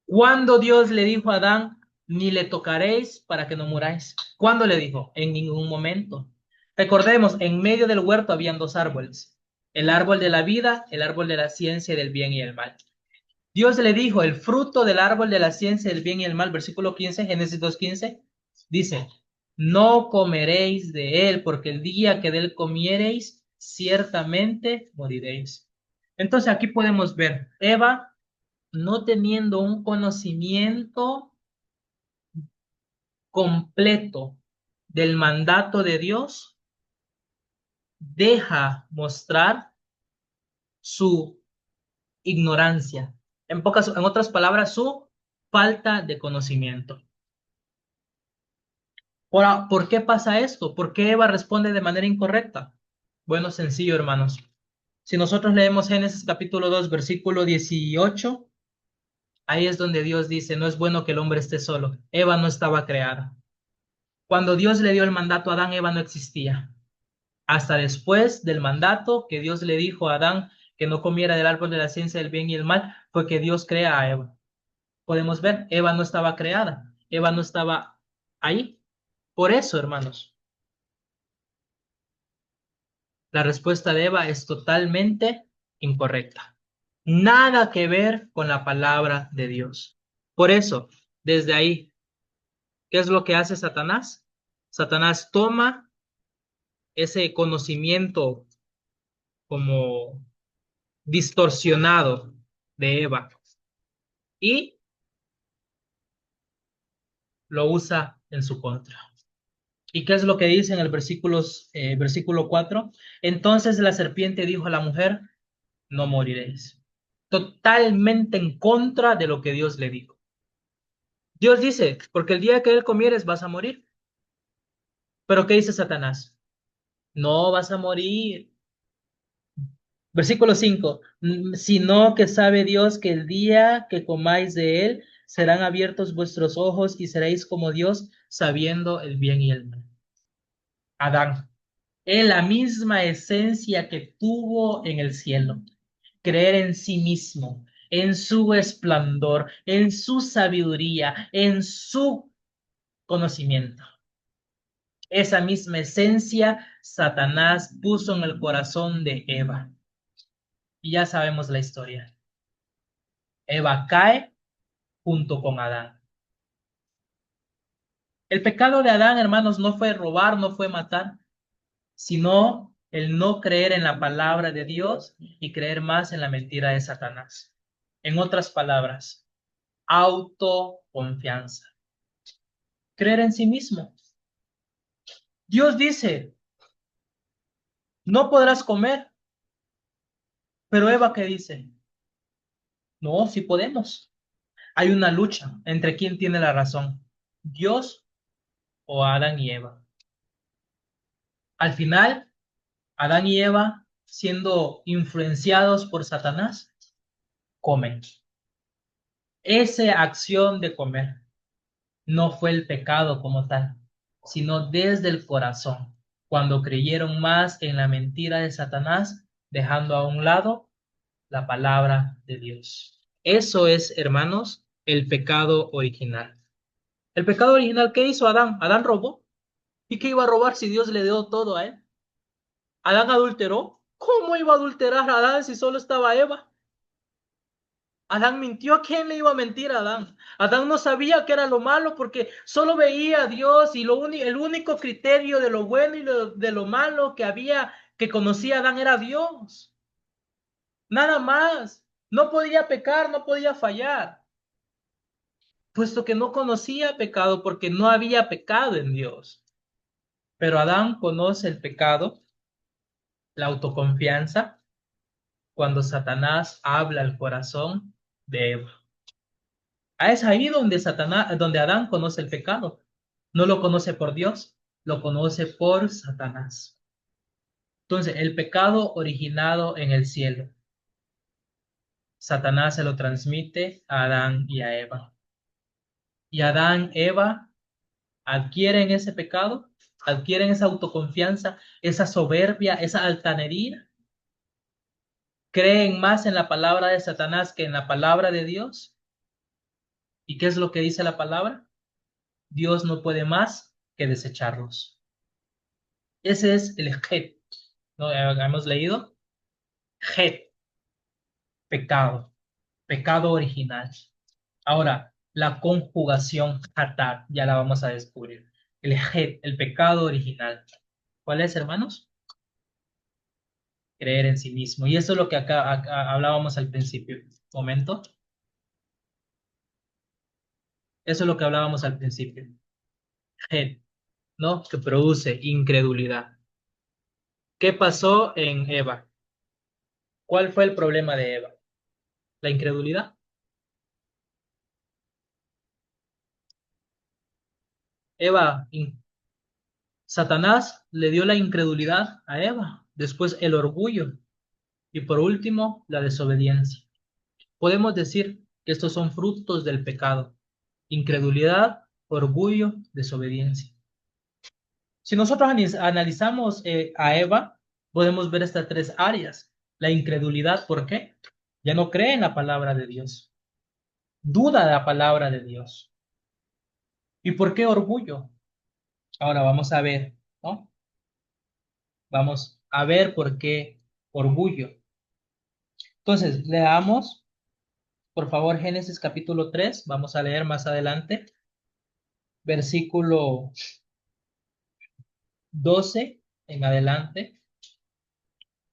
Cuando Dios le dijo a Adán, ni le tocaréis para que no muráis. ¿Cuándo le dijo? En ningún momento. Recordemos, en medio del huerto habían dos árboles, el árbol de la vida, el árbol de la ciencia del bien y el mal. Dios le dijo, el fruto del árbol de la ciencia del bien y el mal, versículo 15, Génesis 2:15, dice, no comeréis de él, porque el día que de él comiereis, ciertamente moriréis. Entonces aquí podemos ver, Eva, no teniendo un conocimiento completo del mandato de Dios, deja mostrar su ignorancia. En otras palabras, su falta de conocimiento. Ahora, ¿por qué pasa esto? ¿Por qué Eva responde de manera incorrecta? Bueno, sencillo, hermanos. Si nosotros leemos Génesis capítulo 2, versículo 18, ahí es donde Dios dice, no es bueno que el hombre esté solo. Eva no estaba creada. Cuando Dios le dio el mandato a Adán, Eva no existía. Hasta después del mandato que Dios le dijo a Adán que no comiera del árbol de la ciencia del bien y el mal, fue que Dios crea a Eva. Podemos ver, Eva no estaba creada. Eva no estaba ahí. Por eso, hermanos, la respuesta de Eva es totalmente incorrecta. Nada que ver con la palabra de Dios. Por eso, desde ahí, ¿qué es lo que hace Satanás? Satanás toma ese conocimiento como distorsionado de Eva y lo usa en su contra. ¿Y qué es lo que dice en el versículo 4? Entonces la serpiente dijo a la mujer, no moriréis. Totalmente en contra de lo que Dios le dijo. Dios dice, porque el día que él comieres vas a morir. Pero ¿qué dice Satanás? No vas a morir. Versículo 5. Sino que sabe Dios que el día que comáis de él, serán abiertos vuestros ojos y seréis como Dios, sabiendo el bien y el mal. Adán, es la misma esencia que tuvo en el cielo. Creer en sí mismo, en su esplendor, en su sabiduría, en su conocimiento. Esa misma esencia Satanás puso en el corazón de Eva. Y ya sabemos la historia. Eva cae junto con Adán. El pecado de Adán, hermanos, no fue robar, no fue matar, sino el no creer en la palabra de Dios y creer más en la mentira de Satanás. En otras palabras, autoconfianza. Creer en sí mismo. Dios dice, no podrás comer, pero Eva, ¿qué dice? No, sí podemos. Hay una lucha entre quién tiene la razón, Dios o Adán y Eva. Al final, Adán y Eva, siendo influenciados por Satanás, comen. Esa acción de comer no fue el pecado como tal, sino desde el corazón, cuando creyeron más en la mentira de Satanás, dejando a un lado la palabra de Dios. Eso es, hermanos, el pecado original. El pecado original, ¿qué hizo Adán? Adán robó. ¿Y qué iba a robar si Dios le dio todo a él? Adán adulteró. ¿Cómo iba a adulterar a Adán si solo estaba Eva? Adán mintió. ¿A quién le iba a mentir a Adán? Adán no sabía qué era lo malo porque solo veía a Dios y el único criterio de lo bueno y de lo malo que había, que conocía Adán era Dios. Nada más. No podía pecar, no podía fallar, puesto que no conocía pecado porque no había pecado en Dios. Pero Adán conoce el pecado, la autoconfianza, cuando Satanás habla al corazón de Eva. Es ahí donde donde Adán conoce el pecado. No lo conoce por Dios, lo conoce por Satanás. Entonces, el pecado originado en el cielo, Satanás se lo transmite a Adán y a Eva. Y Adán, Eva adquieren ese pecado, adquieren esa autoconfianza, esa soberbia, esa altanería, creen más en la palabra de Satanás que en la palabra de Dios. ¿Y qué es lo que dice la palabra? Dios no puede más que desecharlos. Ese es el het, ¿no? Hemos leído het, pecado, pecado original. Ahora, la conjugación hatat, ya la vamos a descubrir. El het, el pecado original. ¿Cuál es, hermanos? Creer en sí mismo. Y eso es lo que acá hablábamos al principio. Momento. Eso es lo que hablábamos al principio. Het, ¿no? Que produce incredulidad. ¿Qué pasó en Eva? ¿Cuál fue el problema de Eva? La incredulidad. Eva, Satanás le dio la incredulidad a Eva, después el orgullo y por último la desobediencia. Podemos decir que estos son frutos del pecado: incredulidad, orgullo, desobediencia. Si nosotros analizamos a Eva, podemos ver estas tres áreas. La incredulidad, ¿por qué? Ya no cree en la palabra de Dios, duda de la palabra de Dios. ¿Y por qué orgullo? Ahora vamos a ver, ¿no? Vamos a ver por qué orgullo. Entonces, leamos, por favor, Génesis capítulo 3. Vamos a leer más adelante, versículo 12 en adelante.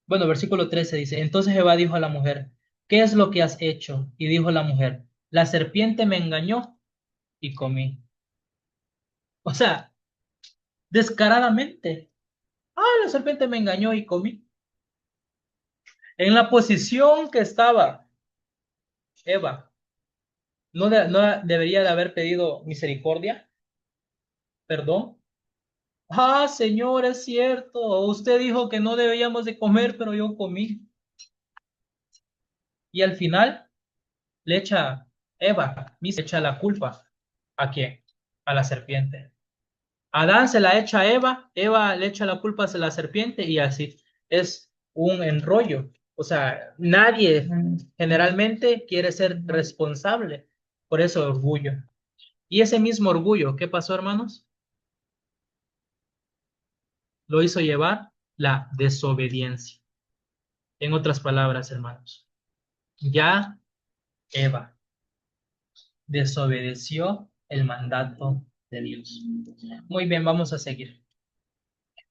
Bueno, versículo 13 dice, entonces Jehová dijo a la mujer, ¿qué es lo que has hecho? Y dijo la mujer, la serpiente me engañó y comí. O sea, descaradamente. La serpiente me engañó y comí. En la posición que estaba Eva, ¿no debería de haber pedido misericordia? ¿Perdón? Señor, es cierto. Usted dijo que no debíamos de comer, pero yo comí. Y al final le echa Eva, le echa la culpa. ¿A quién? A la serpiente. Adán se la echa a Eva, Eva le echa la culpa a la serpiente y así es un enrollo. O sea, nadie generalmente quiere ser responsable por ese orgullo. Y ese mismo orgullo, ¿qué pasó, hermanos? Lo hizo llevar la desobediencia. En otras palabras, hermanos, ya Eva desobedeció el mandato de Dios. Muy bien, vamos a seguir.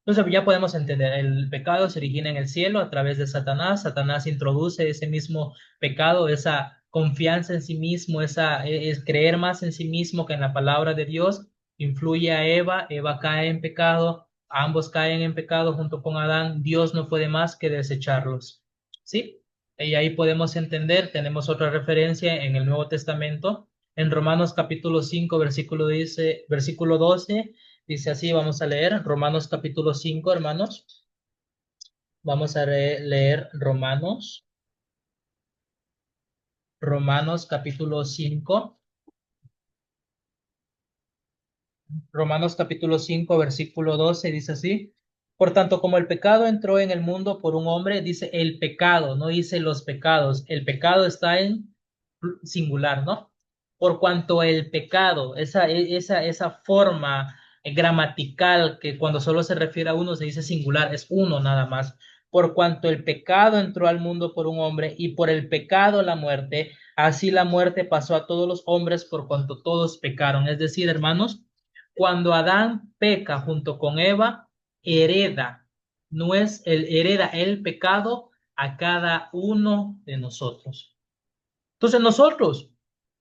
Entonces ya podemos entender, el pecado se origina en el cielo a través de Satanás. Satanás introduce ese mismo pecado, esa confianza en sí mismo, es creer más en sí mismo que en la palabra de Dios. Influye a Eva, Eva cae en pecado, ambos caen en pecado junto con Adán. Dios no puede más que desecharlos. ¿Sí? Y ahí podemos entender, tenemos otra referencia en el Nuevo Testamento, en Romanos capítulo 5, versículo 12. Dice así, vamos a leer Romanos capítulo 5, hermanos. Vamos a leer Romanos capítulo 5. Romanos capítulo 5, versículo 12 dice así. Por tanto, como el pecado entró en el mundo por un hombre, dice el pecado, no dice los pecados. El pecado está en singular, ¿no? Por cuanto el pecado, esa forma gramatical que cuando solo se refiere a uno se dice singular, es uno nada más. Por cuanto el pecado entró al mundo por un hombre y por el pecado la muerte, así la muerte pasó a todos los hombres por cuanto todos pecaron. Es decir, hermanos, cuando Adán peca junto con Eva, hereda, no es el hereda el pecado a cada uno de nosotros. Entonces nosotros,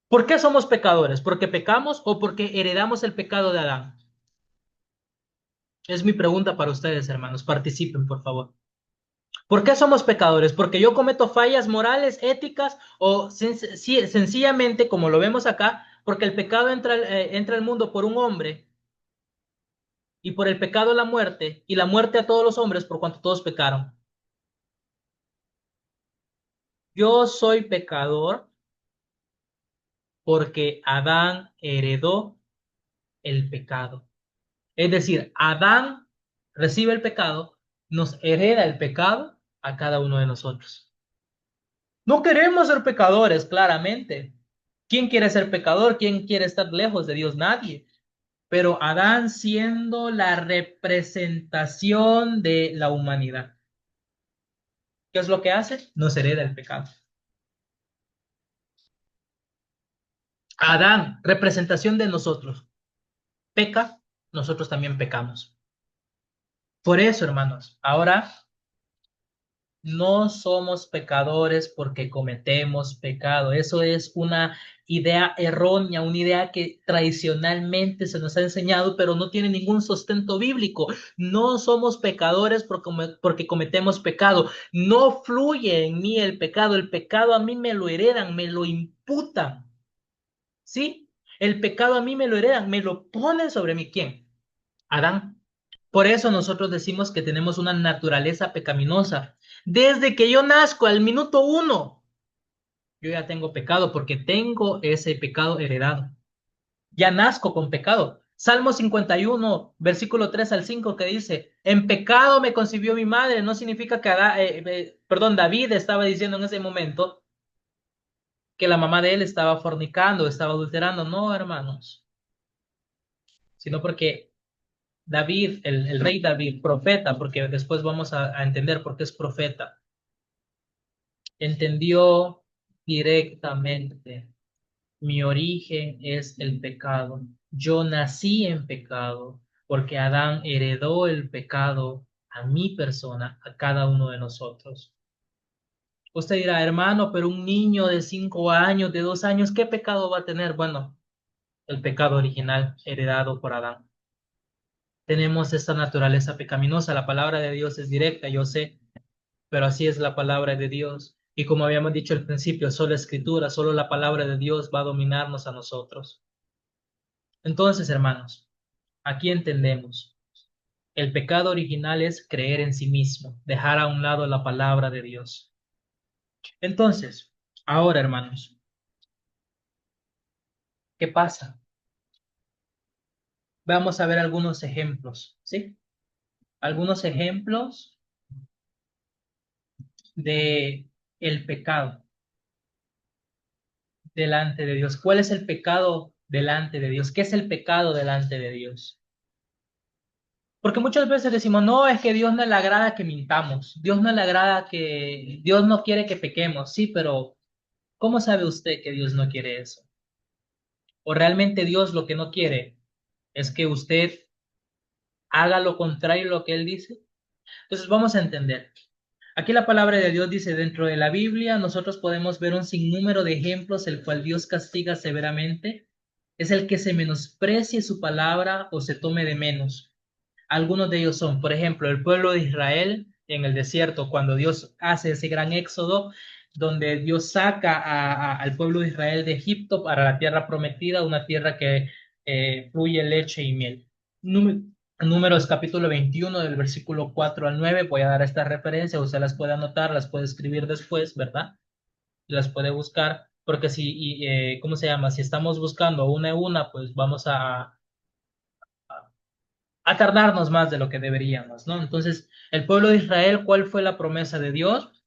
¿por qué somos pecadores? ¿Porque pecamos o porque heredamos el pecado de Adán? Es mi pregunta para ustedes, hermanos. Participen, por favor. ¿Por qué somos pecadores? ¿Porque yo cometo fallas morales, éticas o sencillamente, como lo vemos acá, porque el pecado entra al mundo por un hombre y por el pecado la muerte y la muerte a todos los hombres por cuanto todos pecaron? Yo soy pecador porque Adán heredó el pecado. Es decir, Adán recibe el pecado, nos hereda el pecado a cada uno de nosotros. No queremos ser pecadores, claramente. ¿Quién quiere ser pecador? ¿Quién quiere estar lejos de Dios? Nadie. Pero Adán siendo la representación de la humanidad, ¿qué es lo que hace? Nos hereda el pecado. Adán, representación de nosotros, peca, nosotros también pecamos. Por eso, hermanos, ahora no somos pecadores porque cometemos pecado. Eso es una idea errónea, una idea que tradicionalmente se nos ha enseñado, pero no tiene ningún sustento bíblico. No somos pecadores porque cometemos pecado. No fluye en mí el pecado. El pecado a mí me lo heredan, me lo imputan. ¿Sí? El pecado a mí me lo heredan, me lo ponen sobre mí. ¿Quién? Adán. Por eso nosotros decimos que tenemos una naturaleza pecaminosa. Desde que yo nazco, al minuto uno, yo ya tengo pecado porque tengo ese pecado heredado. Ya nazco con pecado. Salmo 51, versículo 3 al 5, que dice, en pecado me concibió mi madre. No significa que David estaba diciendo en ese momento que la mamá de él estaba fornicando, estaba adulterando. No, hermanos, sino porque David, el rey David, profeta, porque después vamos a entender por qué es profeta, entendió directamente, mi origen es el pecado. Yo nací en pecado porque Adán heredó el pecado a mi persona, a cada uno de nosotros. Usted dirá, hermano, pero un niño de 5 años, de 2 años, ¿qué pecado va a tener? Bueno, el pecado original heredado por Adán. Tenemos esta naturaleza pecaminosa. La palabra de Dios es directa, yo sé, pero así es la palabra de Dios. Y como habíamos dicho al principio, solo escritura, solo la palabra de Dios va a dominarnos a nosotros. Entonces, hermanos, aquí entendemos. El pecado original es creer en sí mismo, dejar a un lado la palabra de Dios. Entonces, Ahora, hermanos, ¿qué pasa? Vamos a ver algunos ejemplos, ¿sí? Algunos ejemplos de el pecado delante de Dios. ¿Cuál es el pecado delante de Dios? ¿Qué es el pecado delante de Dios? Porque muchas veces decimos, no, es que Dios no le agrada que mintamos, Dios no le agrada que, Dios no quiere que pequemos, sí, pero ¿cómo sabe usted que Dios no quiere eso? ¿O realmente Dios lo que no quiere es que usted haga lo contrario a lo que Él dice? Entonces vamos a entender. Aquí la palabra de Dios dice, dentro de la Biblia nosotros podemos ver un sinnúmero de ejemplos el cual Dios castiga severamente. Es el que se menosprecie su palabra o se tome de menos. Algunos de ellos son, por ejemplo, el pueblo de Israel en el desierto, cuando Dios hace ese gran éxodo, donde Dios saca al pueblo de Israel de Egipto para la tierra prometida, una tierra que fluye leche y miel. Números capítulo 21 del versículo 4 al 9, voy a dar esta referencia, usted las puede anotar, las puede escribir después, ¿verdad? Las puede buscar, porque si, ¿cómo se llama? Si estamos buscando una a una, pues vamos a tardarnos más de lo que deberíamos, ¿no? Entonces, el pueblo de Israel, ¿cuál fue la promesa de Dios?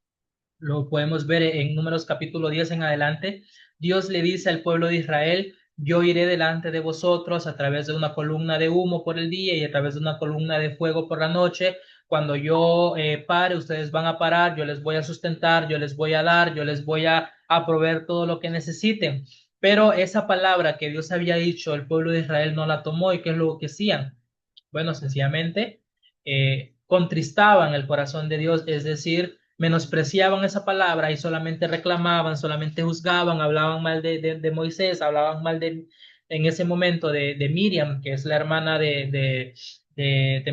Lo podemos ver en Números capítulo 10 en adelante. Dios le dice al pueblo de Israel, yo iré delante de vosotros a través de una columna de humo por el día y a través de una columna de fuego por la noche. Cuando yo pare, ustedes van a parar, yo les voy a sustentar, yo les voy a dar, yo les voy a proveer todo lo que necesiten. Pero esa palabra que Dios había dicho, el pueblo de Israel no la tomó. ¿Y qué es lo que hacían? Bueno, sencillamente contristaban el corazón de Dios, es decir, menospreciaban esa palabra y solamente reclamaban, solamente juzgaban, hablaban mal de Moisés, hablaban mal en ese momento de Miriam, que es la hermana de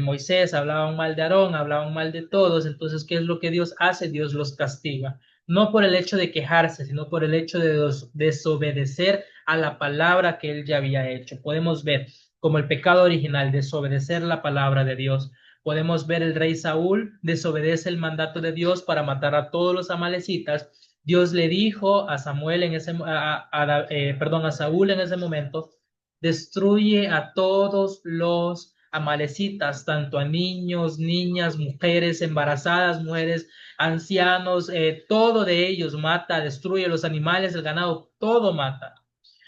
Moisés, hablaban mal de Aarón, hablaban mal de todos. Entonces, ¿qué es lo que Dios hace? Dios los castiga. No por el hecho de quejarse, sino por el hecho de desobedecer a la palabra que él ya había hecho. Podemos ver como el pecado original, desobedecer la palabra de Dios. Podemos ver el rey Saúl desobedece el mandato de Dios para matar a todos los amalecitas. Dios le dijo a Samuel en ese, perdón, a Saúl en ese momento, destruye a todos los amalecitas, tanto a niños, niñas, mujeres embarazadas, mujeres, ancianos, todo de ellos mata, destruye los animales, el ganado, todo mata.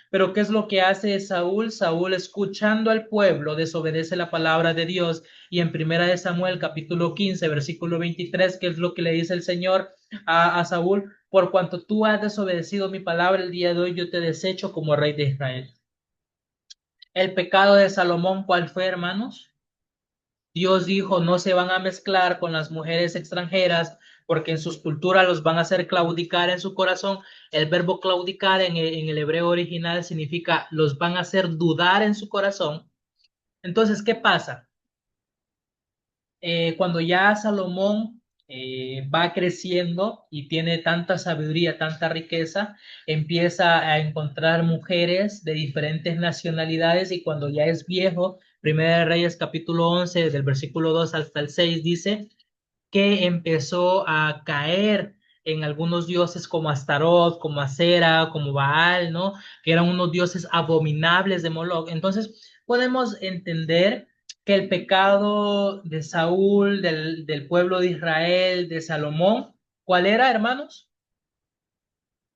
Pero ¿qué es lo que hace Saúl? Saúl, escuchando al pueblo, desobedece la palabra de Dios. Y en Primera de Samuel, capítulo 15, versículo 23, ¿qué es lo que le dice el Señor a Saúl? Por cuanto tú has desobedecido mi palabra el día de hoy, yo te desecho como rey de Israel. El pecado de Salomón, ¿cuál fue, hermanos? Dios dijo, no se van a mezclar con las mujeres extranjeras porque en sus culturas los van a hacer claudicar en su corazón. El verbo claudicar en el hebreo original significa los van a hacer dudar en su corazón. Entonces, ¿qué pasa? Cuando ya Salomón va creciendo y tiene tanta sabiduría, tanta riqueza, empieza a encontrar mujeres de diferentes nacionalidades y cuando ya es viejo, Primera de Reyes capítulo 11, del versículo 2 hasta el 6 dice que empezó a caer en algunos dioses como Astaroth, como Acera, como Baal, ¿no? Que eran unos dioses abominables de Moloch. Entonces, podemos entender que el pecado de Saúl, del pueblo de Israel, de Salomón, ¿cuál era, hermanos?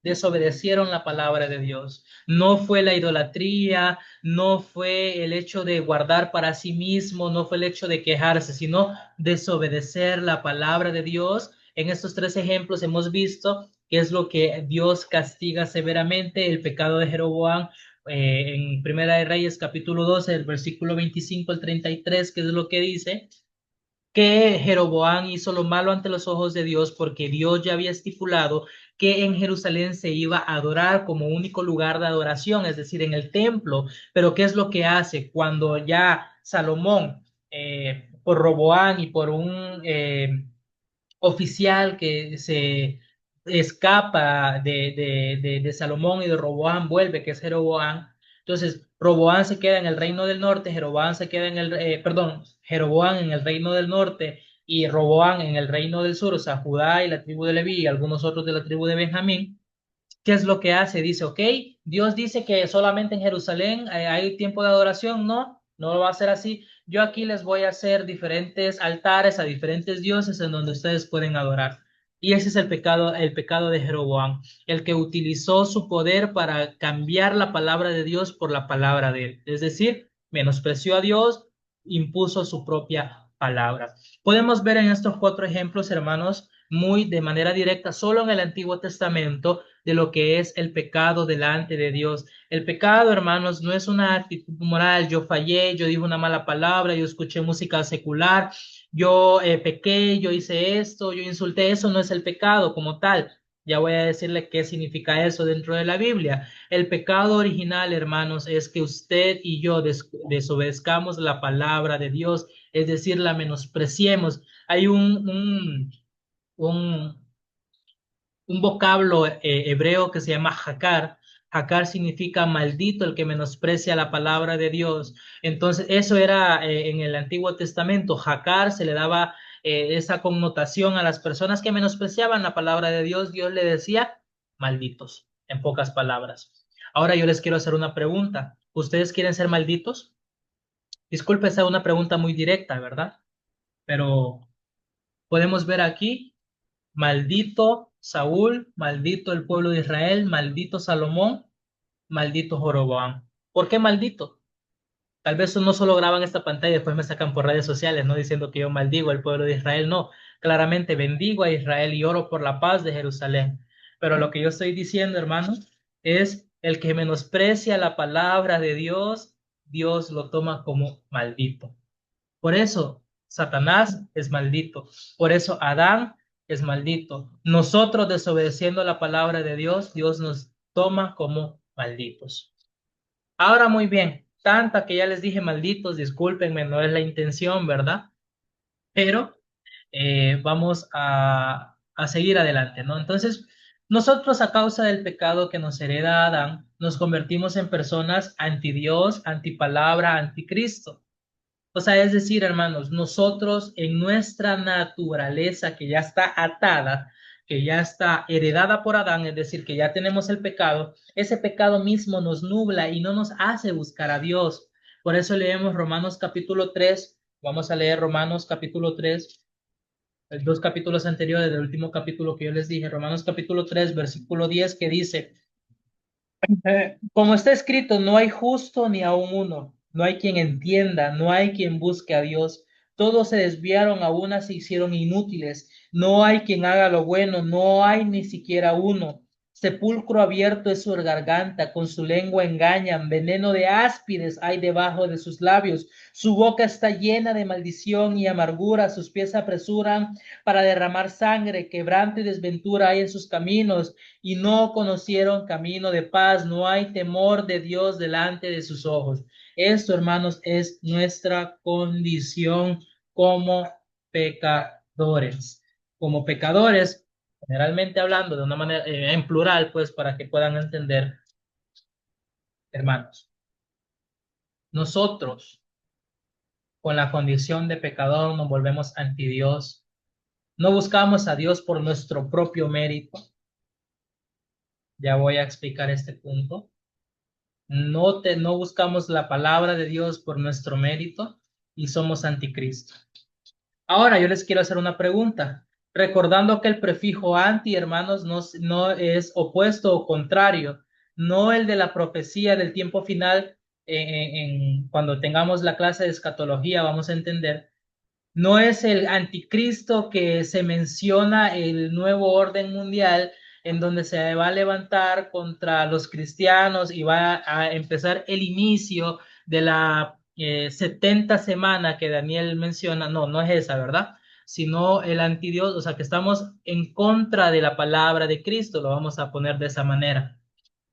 Desobedecieron la palabra de Dios. No fue la idolatría, no fue el hecho de guardar para sí mismo, no fue el hecho de quejarse, sino desobedecer la palabra de Dios. En estos tres ejemplos hemos visto qué es lo que Dios castiga severamente, el pecado de Jeroboam. En Primera de Reyes capítulo 12, el versículo 25 al 33, que es lo que dice que Jeroboam hizo lo malo ante los ojos de Dios porque Dios ya había estipulado que en Jerusalén se iba a adorar como único lugar de adoración, es decir, en el templo. Pero ¿qué es lo que hace cuando ya Salomón, por Roboam y por un oficial que se escapa de Salomón y de Roboam vuelve, que es Jeroboam? Entonces, Roboam se queda en el reino del norte, Jeroboam se queda en el, perdón, Jeroboam en el reino del norte y Roboam en el reino del sur, o sea, Judá y la tribu de Leví y algunos otros de la tribu de Benjamín. ¿Qué es lo que hace? Dice, ok, Dios dice que solamente en Jerusalén hay tiempo de adoración. No, no lo va a hacer así. Yo aquí les voy a hacer diferentes altares a diferentes dioses en donde ustedes pueden adorar. Y ese es el pecado de Jeroboam, el que utilizó su poder para cambiar la palabra de Dios por la palabra de él. Es decir, menospreció a Dios, impuso su propia palabra. Podemos ver en estos cuatro ejemplos, hermanos, muy de manera directa, solo en el Antiguo Testamento, de lo que es el pecado delante de Dios. El pecado, hermanos, no es una actitud moral. Yo fallé, yo dije una mala palabra, yo escuché música secular, yo pequé, yo hice esto, yo insulté. Eso no es el pecado como tal. Ya voy a decirle qué significa eso dentro de la Biblia. El pecado original, hermanos, es que usted y yo desobedezcamos la palabra de Dios, es decir, la menospreciemos. Hay un, un vocablo hebreo que se llama jakar. Jakar significa maldito, el que menosprecia la palabra de Dios. Entonces, eso era en el Antiguo Testamento. Jakar se le daba esa connotación a las personas que menospreciaban la palabra de Dios. Dios le decía malditos, en pocas palabras. Ahora yo les quiero hacer una pregunta. ¿Ustedes quieren ser malditos? Disculpe, esa es una pregunta muy directa, ¿verdad? Pero podemos ver aquí. Maldito Saúl, maldito el pueblo de Israel, maldito Salomón, maldito Joroboam. ¿Por qué maldito? Tal vez no solo graban esta pantalla y después me sacan por redes sociales, no diciendo que yo maldigo al pueblo de Israel, no. Claramente bendigo a Israel y oro por la paz de Jerusalén. Pero lo que yo estoy diciendo, hermanos, es el que menosprecia la palabra de Dios, Dios lo toma como maldito. Por eso Satanás es maldito. Por eso Adán es maldito. Nosotros desobedeciendo la palabra de Dios, Dios nos toma como malditos. Ahora muy bien, tanta que ya les dije malditos, discúlpenme, no es la intención, ¿verdad? Pero vamos a seguir adelante, ¿no? Entonces, nosotros a causa del pecado que nos hereda Adán, nos convertimos en personas anti Dios, anti palabra, anticristo. O sea, es decir, hermanos, nosotros en nuestra naturaleza que ya está atada, que ya está heredada por Adán, es decir, que ya tenemos el pecado, ese pecado mismo nos nubla y no nos hace buscar a Dios. Por eso leemos Romanos capítulo 3. Vamos a leer Romanos capítulo 3, dos capítulos anteriores del último capítulo que yo les dije, Romanos capítulo 3, versículo 10, que dice, como está escrito, no hay justo ni aun uno, no hay quien entienda, no hay quien busque a Dios. Todos se desviaron, a una se hicieron inútiles. No hay quien haga lo bueno, no hay ni siquiera uno. Sepulcro abierto es su garganta, con su lengua engañan, veneno de áspides hay debajo de sus labios. Su boca está llena de maldición y amargura, sus pies se apresuran para derramar sangre, quebranto y desventura hay en sus caminos y no conocieron camino de paz, no hay temor de Dios delante de sus ojos. Esto, hermanos, es nuestra condición como pecadores. Como pecadores, generalmente hablando de una manera en plural, pues para que puedan entender, hermanos, nosotros con la condición de pecador nos volvemos anti Dios. No buscamos a Dios por nuestro propio mérito. Ya voy a explicar este punto. No buscamos la palabra de Dios por nuestro mérito y somos anticristo. Ahora yo les quiero hacer una pregunta, recordando que el prefijo anti, hermanos, no es opuesto o contrario, no el de la profecía del tiempo final, cuando tengamos la clase de escatología vamos a entender, no es el anticristo que se menciona el nuevo orden mundial en donde se va a levantar contra los cristianos y va a empezar el inicio de la 70 semana que Daniel menciona. No, no es esa, ¿verdad? Sino el antidios, o sea, que estamos en contra de la palabra de Cristo, lo vamos a poner de esa manera.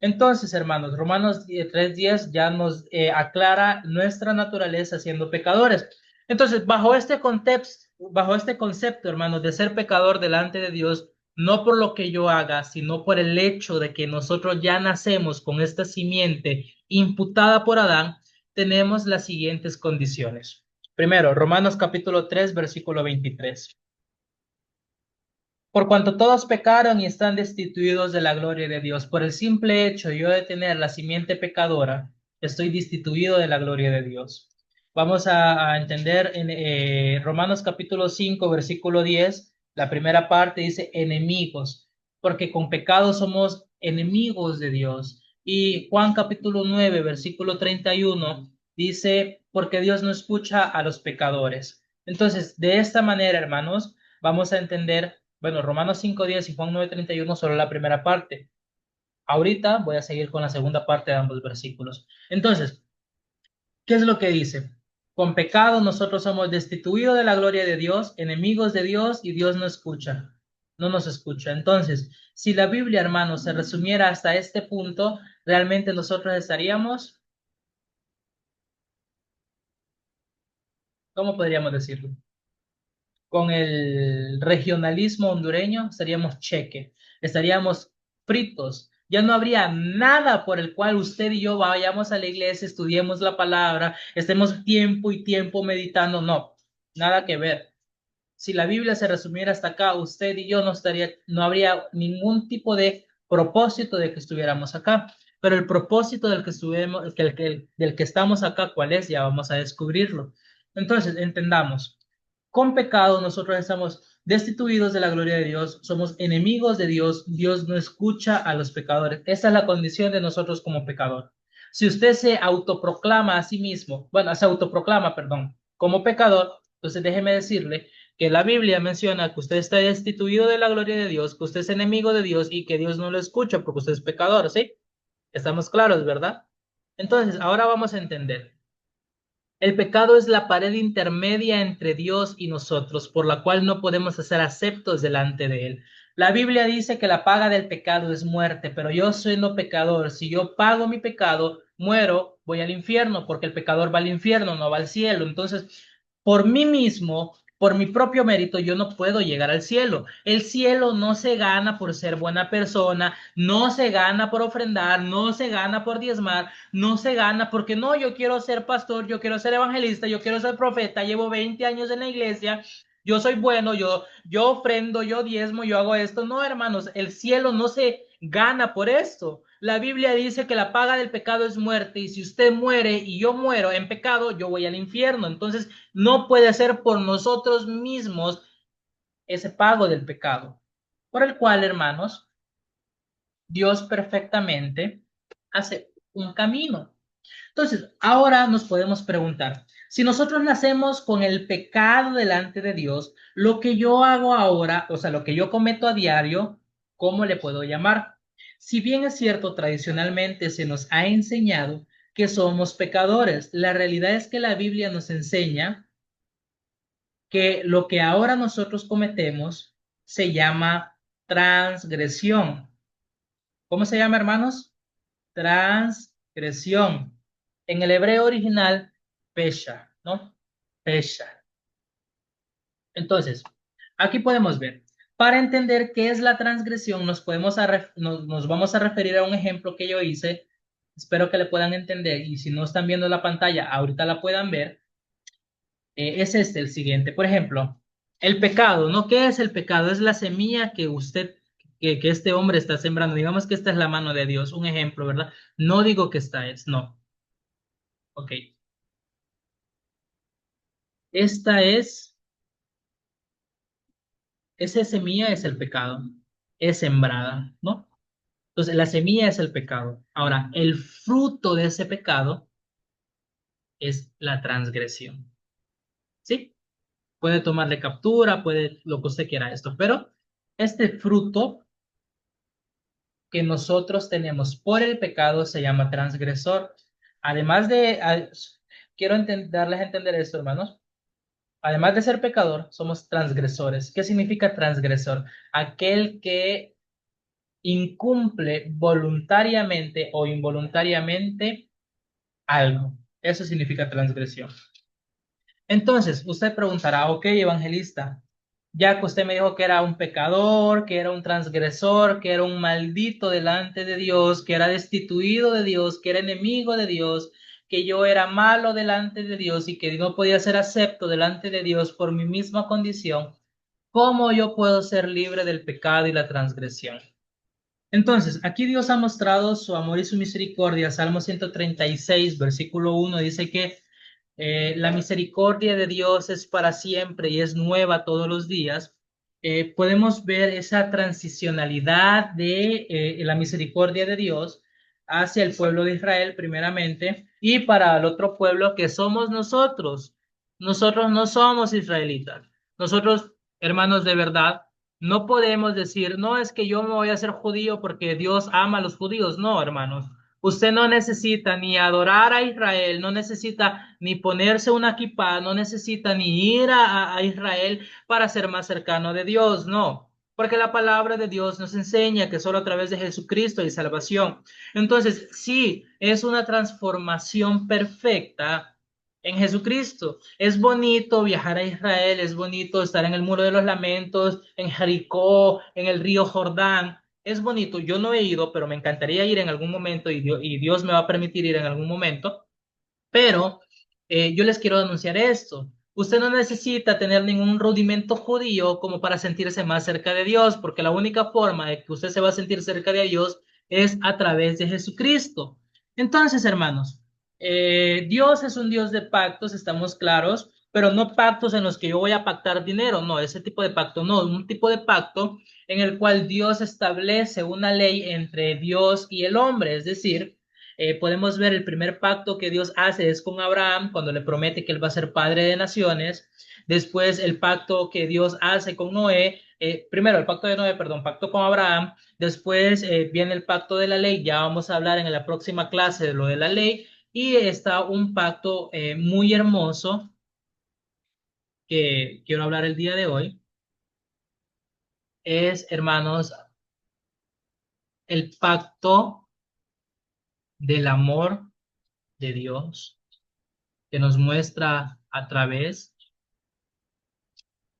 Entonces, hermanos, Romanos 3:10 ya nos aclara nuestra naturaleza siendo pecadores. Entonces, bajo este concepto, hermanos, de ser pecador delante de Dios, no por lo que yo haga, sino por el hecho de que nosotros ya nacemos con esta simiente imputada por Adán, tenemos las siguientes condiciones. Primero, Romanos capítulo 3, versículo 23. Por cuanto todos pecaron y están destituidos de la gloria de Dios, por el simple hecho yo de tener la simiente pecadora, estoy destituido de la gloria de Dios. Vamos a entender en Romanos capítulo 5, versículo 10, la primera parte dice enemigos, porque con pecado somos enemigos de Dios. Y Juan capítulo 9, versículo 31 dice, porque Dios no escucha a los pecadores. Entonces, de esta manera, hermanos, vamos a entender, bueno, Romanos 5:10 y Juan 9:31 solo la primera parte. Ahorita voy a seguir con la segunda parte de ambos versículos. Entonces, ¿qué es lo que dice? Con pecado nosotros somos destituidos de la gloria de Dios, enemigos de Dios y Dios no escucha, no nos escucha. Entonces, si la Biblia, hermanos, se resumiera hasta este punto, realmente nosotros estaríamos, ¿cómo podríamos decirlo? Con el regionalismo hondureño, estaríamos cheque, estaríamos fritos. Ya no habría nada por el cual usted y yo vayamos a la iglesia, estudiemos la palabra, estemos tiempo y tiempo meditando. No, nada que ver. Si la Biblia se resumiera hasta acá, usted y yo no habría ningún tipo de propósito de que estuviéramos acá. Pero el propósito del que estuvimos, del que estamos acá, ¿cuál es? Ya vamos a descubrirlo. Entonces, entendamos. Con pecado nosotros estamos destituidos de la gloria de Dios, somos enemigos de Dios, Dios no escucha a los pecadores. Esa es la condición de nosotros como pecador. Si usted se autoproclama a sí mismo, bueno, se autoproclama, perdón, como pecador, entonces déjeme decirle que la Biblia menciona que usted está destituido de la gloria de Dios, que usted es enemigo de Dios y que Dios no lo escucha porque usted es pecador, ¿sí? Estamos claros, ¿verdad? Entonces, ahora vamos a entender. El pecado es la pared intermedia entre Dios y nosotros, por la cual no podemos ser aceptos delante de Él. La Biblia dice que la paga del pecado es muerte, pero yo soy no pecador. Si yo pago mi pecado, muero, voy al infierno, porque el pecador va al infierno, no va al cielo. Entonces, por mí mismo, por mi propio mérito, yo no puedo llegar al cielo. El cielo no se gana por ser buena persona, no se gana por ofrendar, no se gana por diezmar, no se gana porque no, yo quiero ser pastor, yo quiero ser evangelista, yo quiero ser profeta, llevo 20 años en la iglesia, yo soy bueno, yo ofrendo, yo diezmo, yo hago esto. No, hermanos, el cielo no se gana por esto. La Biblia dice que la paga del pecado es muerte y si usted muere y yo muero en pecado, yo voy al infierno. Entonces, no puede ser por nosotros mismos ese pago del pecado. Por el cual, hermanos, Dios perfectamente hace un camino. Entonces, ahora nos podemos preguntar, si nosotros nacemos con el pecado delante de Dios, lo que yo hago ahora, o sea, lo que yo cometo a diario, ¿cómo le puedo llamar? Si bien es cierto, tradicionalmente se nos ha enseñado que somos pecadores, la realidad es que la Biblia nos enseña que lo que ahora nosotros cometemos se llama transgresión. ¿Cómo se llama, hermanos? Transgresión. En el hebreo original, pesha, ¿no? Pesha. Entonces, aquí podemos ver, para entender qué es la transgresión, nos vamos a referir a un ejemplo que yo hice. Espero que le puedan entender y si no están viendo la pantalla, ahorita la puedan ver. Es este el siguiente. Por ejemplo, el pecado, ¿no? ¿Qué es el pecado? Es la semilla que que este hombre está sembrando. Digamos que esta es la mano de Dios, un ejemplo, ¿verdad? No digo que esta es, no. Ok. Esta esa semilla es el pecado, es sembrada, ¿no? Entonces, la semilla es el pecado. Ahora, el fruto de ese pecado es la transgresión, ¿sí? Puede tomarle captura, puede lo que usted quiera esto, pero este fruto que nosotros tenemos por el pecado se llama transgresor. Además de, quiero darles a entender esto, hermanos. Además de ser pecador, somos transgresores. ¿Qué significa transgresor? Aquel que incumple voluntariamente o involuntariamente algo. Eso significa transgresión. Entonces, usted preguntará, ok, evangelista, ya que usted me dijo que era un pecador, que era un transgresor, que era un maldito delante de Dios, que era destituido de Dios, que era enemigo de Dios, que yo era malo delante de Dios y que no podía ser acepto delante de Dios por mi misma condición. ¿Cómo yo puedo ser libre del pecado y la transgresión? Entonces, aquí Dios ha mostrado su amor y su misericordia. Salmo 136, versículo 1 dice que la misericordia de Dios es para siempre y es nueva todos los días. Podemos ver esa transicionalidad de la misericordia de Dios hacia el pueblo de Israel primeramente y para el otro pueblo que somos nosotros. Nosotros no somos israelitas. Nosotros, hermanos de verdad, no podemos decir, no es que yo me voy a hacer judío porque Dios ama a los judíos. No, hermanos. Usted no necesita ni adorar a Israel, no necesita ni ponerse una kippah, no necesita ni ir a Israel para ser más cercano de Dios, no. Porque la palabra de Dios nos enseña que solo a través de Jesucristo hay salvación. Entonces, sí, es una transformación perfecta en Jesucristo. Es bonito viajar a Israel, es bonito estar en el Muro de los Lamentos, en Jericó, en el río Jordán. Es bonito, yo no he ido, pero me encantaría ir en algún momento y Dios me va a permitir ir en algún momento. Pero yo les quiero anunciar esto. Usted no necesita tener ningún rudimento judío como para sentirse más cerca de Dios, porque la única forma de que usted se va a sentir cerca de Dios es a través de Jesucristo. Entonces, hermanos, Dios es un Dios de pactos, estamos claros, pero no pactos en los que yo voy a pactar dinero, no, ese tipo de pacto, no, un tipo de pacto en el cual Dios establece una ley entre Dios y el hombre, es decir, podemos ver el primer pacto que Dios hace es con Abraham cuando le promete que él va a ser padre de naciones. Después el pacto que Dios hace con Noé, primero el pacto de Noé, perdón, pacto con Abraham. Después viene el pacto de la ley, ya vamos a hablar en la próxima clase de lo de la ley. Y está un pacto muy hermoso que quiero hablar el día de hoy. Es, hermanos, el pacto del amor de Dios que nos muestra a través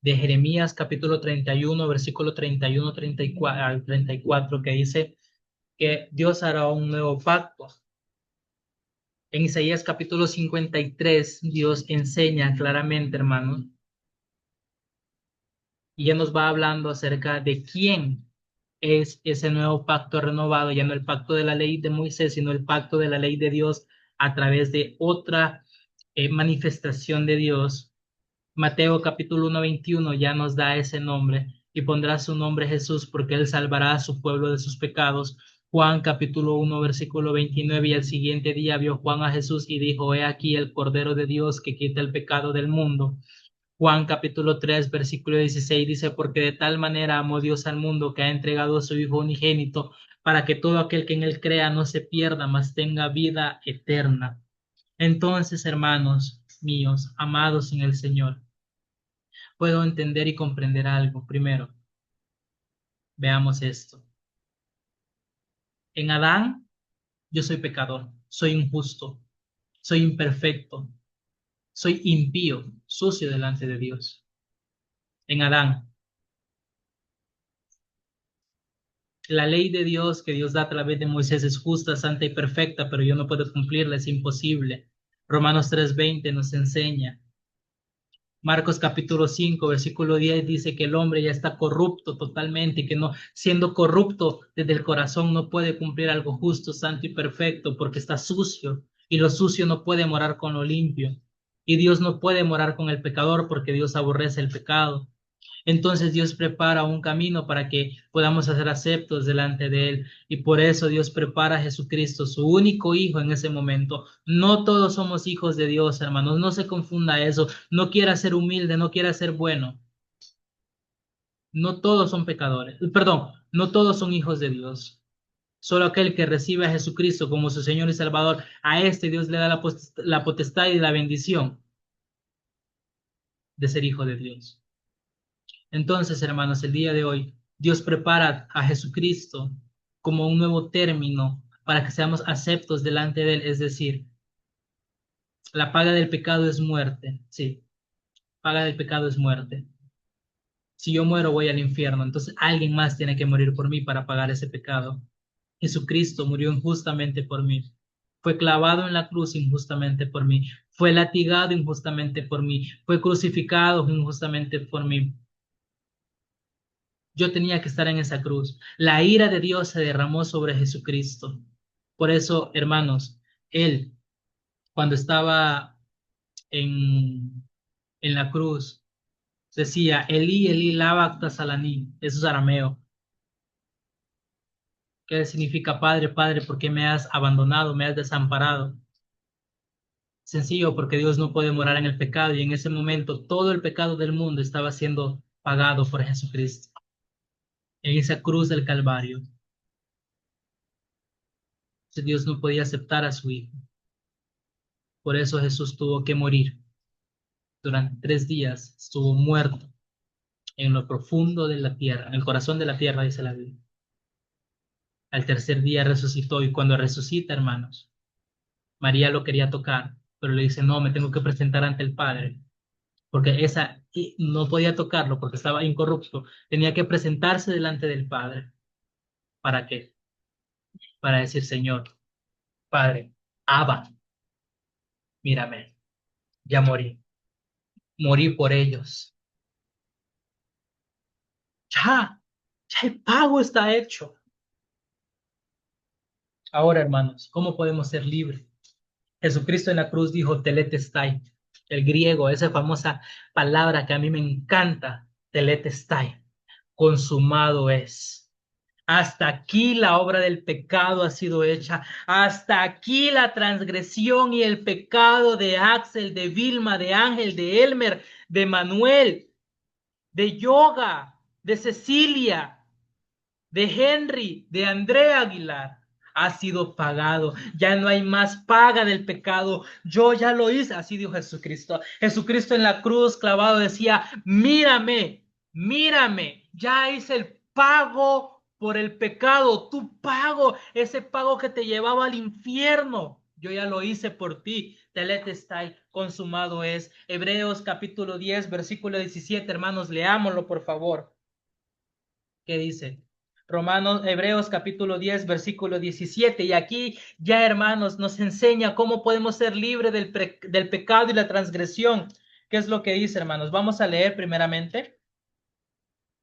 de Jeremías capítulo 31 versículo 31 34, al 34, que dice que Dios hará un nuevo pacto. En Isaías capítulo 53 Dios enseña claramente, hermanos, y ya nos va hablando acerca de quién es ese nuevo pacto renovado, ya no el pacto de la ley de Moisés, sino el pacto de la ley de Dios a través de otra manifestación de Dios. Mateo capítulo 1:21 ya nos da ese nombre y pondrá su nombre Jesús porque él salvará a su pueblo de sus pecados. Juan capítulo 1 versículo 29 y al siguiente día vio Juan a Jesús y dijo, he aquí el Cordero de Dios que quita el pecado del mundo. Juan capítulo 3 versículo 16 dice, porque de tal manera amó Dios al mundo que ha entregado a su Hijo unigénito para que todo aquel que en él crea no se pierda, mas tenga vida eterna. Entonces, hermanos míos, amados en el Señor, puedo entender y comprender algo. Primero, veamos esto. En Adán, yo soy pecador, soy injusto, soy imperfecto, soy impío, sucio delante de Dios. En Adán, la ley de Dios que Dios da a través de Moisés es justa, santa y perfecta, pero yo no puedo cumplirla, es imposible. Romanos 3:20 nos enseña. Marcos capítulo 5 versículo 10 dice que el hombre ya está corrupto totalmente y que no, siendo corrupto desde el corazón, no puede cumplir algo justo, santo y perfecto porque está sucio y lo sucio no puede morar con lo limpio. Y Dios no puede morar con el pecador porque Dios aborrece el pecado. Entonces Dios prepara un camino para que podamos ser aceptos delante de Él. Y por eso Dios prepara a Jesucristo, su único hijo en ese momento. No todos somos hijos de Dios, hermanos. No se confunda eso. No quiera ser humilde, no quiera ser bueno. No todos son pecadores. Perdón, no todos son hijos de Dios. Solo aquel que recibe a Jesucristo como su Señor y Salvador, a este Dios le da la potestad y la bendición de ser hijo de Dios. Entonces, hermanos, el día de hoy, Dios prepara a Jesucristo como un nuevo término para que seamos aceptos delante de Él. Es decir, la paga del pecado es muerte. Sí, paga del pecado es muerte. Si yo muero, voy al infierno. Entonces, alguien más tiene que morir por mí para pagar ese pecado. Jesucristo murió injustamente por mí. Fue clavado en la cruz injustamente por mí. Fue latigado injustamente por mí. Fue crucificado injustamente por mí. Yo tenía que estar en esa cruz. La ira de Dios se derramó sobre Jesucristo. Por eso, hermanos, Él, cuando estaba en la cruz, decía, Elí, Elí, lama sabachthani. Eso es arameo. ¿Qué significa Padre, Padre? ¿Por qué me has abandonado, me has desamparado? Sencillo, porque Dios no puede morar en el pecado y en ese momento todo el pecado del mundo estaba siendo pagado por Jesucristo en esa cruz del Calvario. Entonces, Dios no podía aceptar a su Hijo. Por eso Jesús tuvo que morir. Durante 3 días estuvo muerto en lo profundo de la tierra, en el corazón de la tierra, dice la Biblia. Al tercer día resucitó y cuando resucita, hermanos, María lo quería tocar, pero le dice, no, me tengo que presentar ante el Padre, porque esa y no podía tocarlo porque estaba incorrupto. Tenía que presentarse delante del Padre. ¿Para qué? Para decir, Señor, Padre, Abba, mírame, ya morí, morí por ellos. Ya, ya el pago está hecho. Ahora, hermanos, ¿cómo podemos ser libres? Jesucristo en la cruz dijo teletestai, el griego, esa famosa palabra que a mí me encanta, teletestai, consumado es. Hasta aquí la obra del pecado ha sido hecha. Hasta aquí la transgresión y el pecado de Axel, de Vilma, de Ángel, de Elmer, de Manuel, de Yoga, de Cecilia, de Henry, de Andrea Aguilar, ha sido pagado. Ya no hay más paga del pecado. Yo ya lo hice. Así dijo Jesucristo. Jesucristo en la cruz clavado decía, mírame, mírame, ya hice el pago por el pecado. Tu pago, ese pago que te llevaba al infierno. Yo ya lo hice por ti. Teletestai, consumado es. Hebreos capítulo 10, versículo 17, hermanos, leámoslo por favor. ¿Qué dice? Hebreos capítulo 10, versículo 17. Y aquí ya, hermanos, nos enseña cómo podemos ser libres del pecado y la transgresión. ¿Qué es lo que dice, hermanos? Vamos a leer primeramente.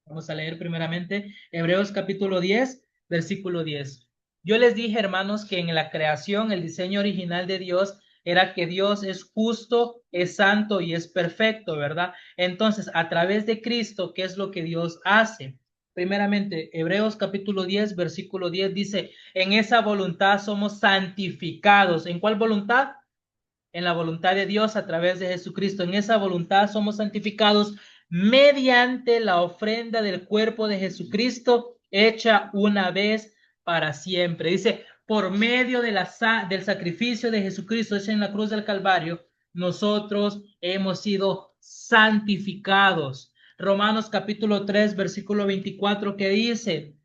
Vamos a leer primeramente Hebreos capítulo 10, versículo 10. Yo les dije, hermanos, que en la creación el diseño original de Dios era que Dios es justo, es santo y es perfecto, ¿verdad? Entonces, a través de Cristo, ¿qué es lo que Dios hace? Primeramente, Hebreos capítulo 10, versículo 10 dice, en esa voluntad somos santificados. ¿En cuál voluntad? En la voluntad de Dios a través de Jesucristo. En esa voluntad somos santificados mediante la ofrenda del cuerpo de Jesucristo hecha una vez para siempre. Dice, por medio de del sacrificio de Jesucristo hecho en la cruz del Calvario, nosotros hemos sido santificados. Romanos capítulo 3, versículo 24, que dice,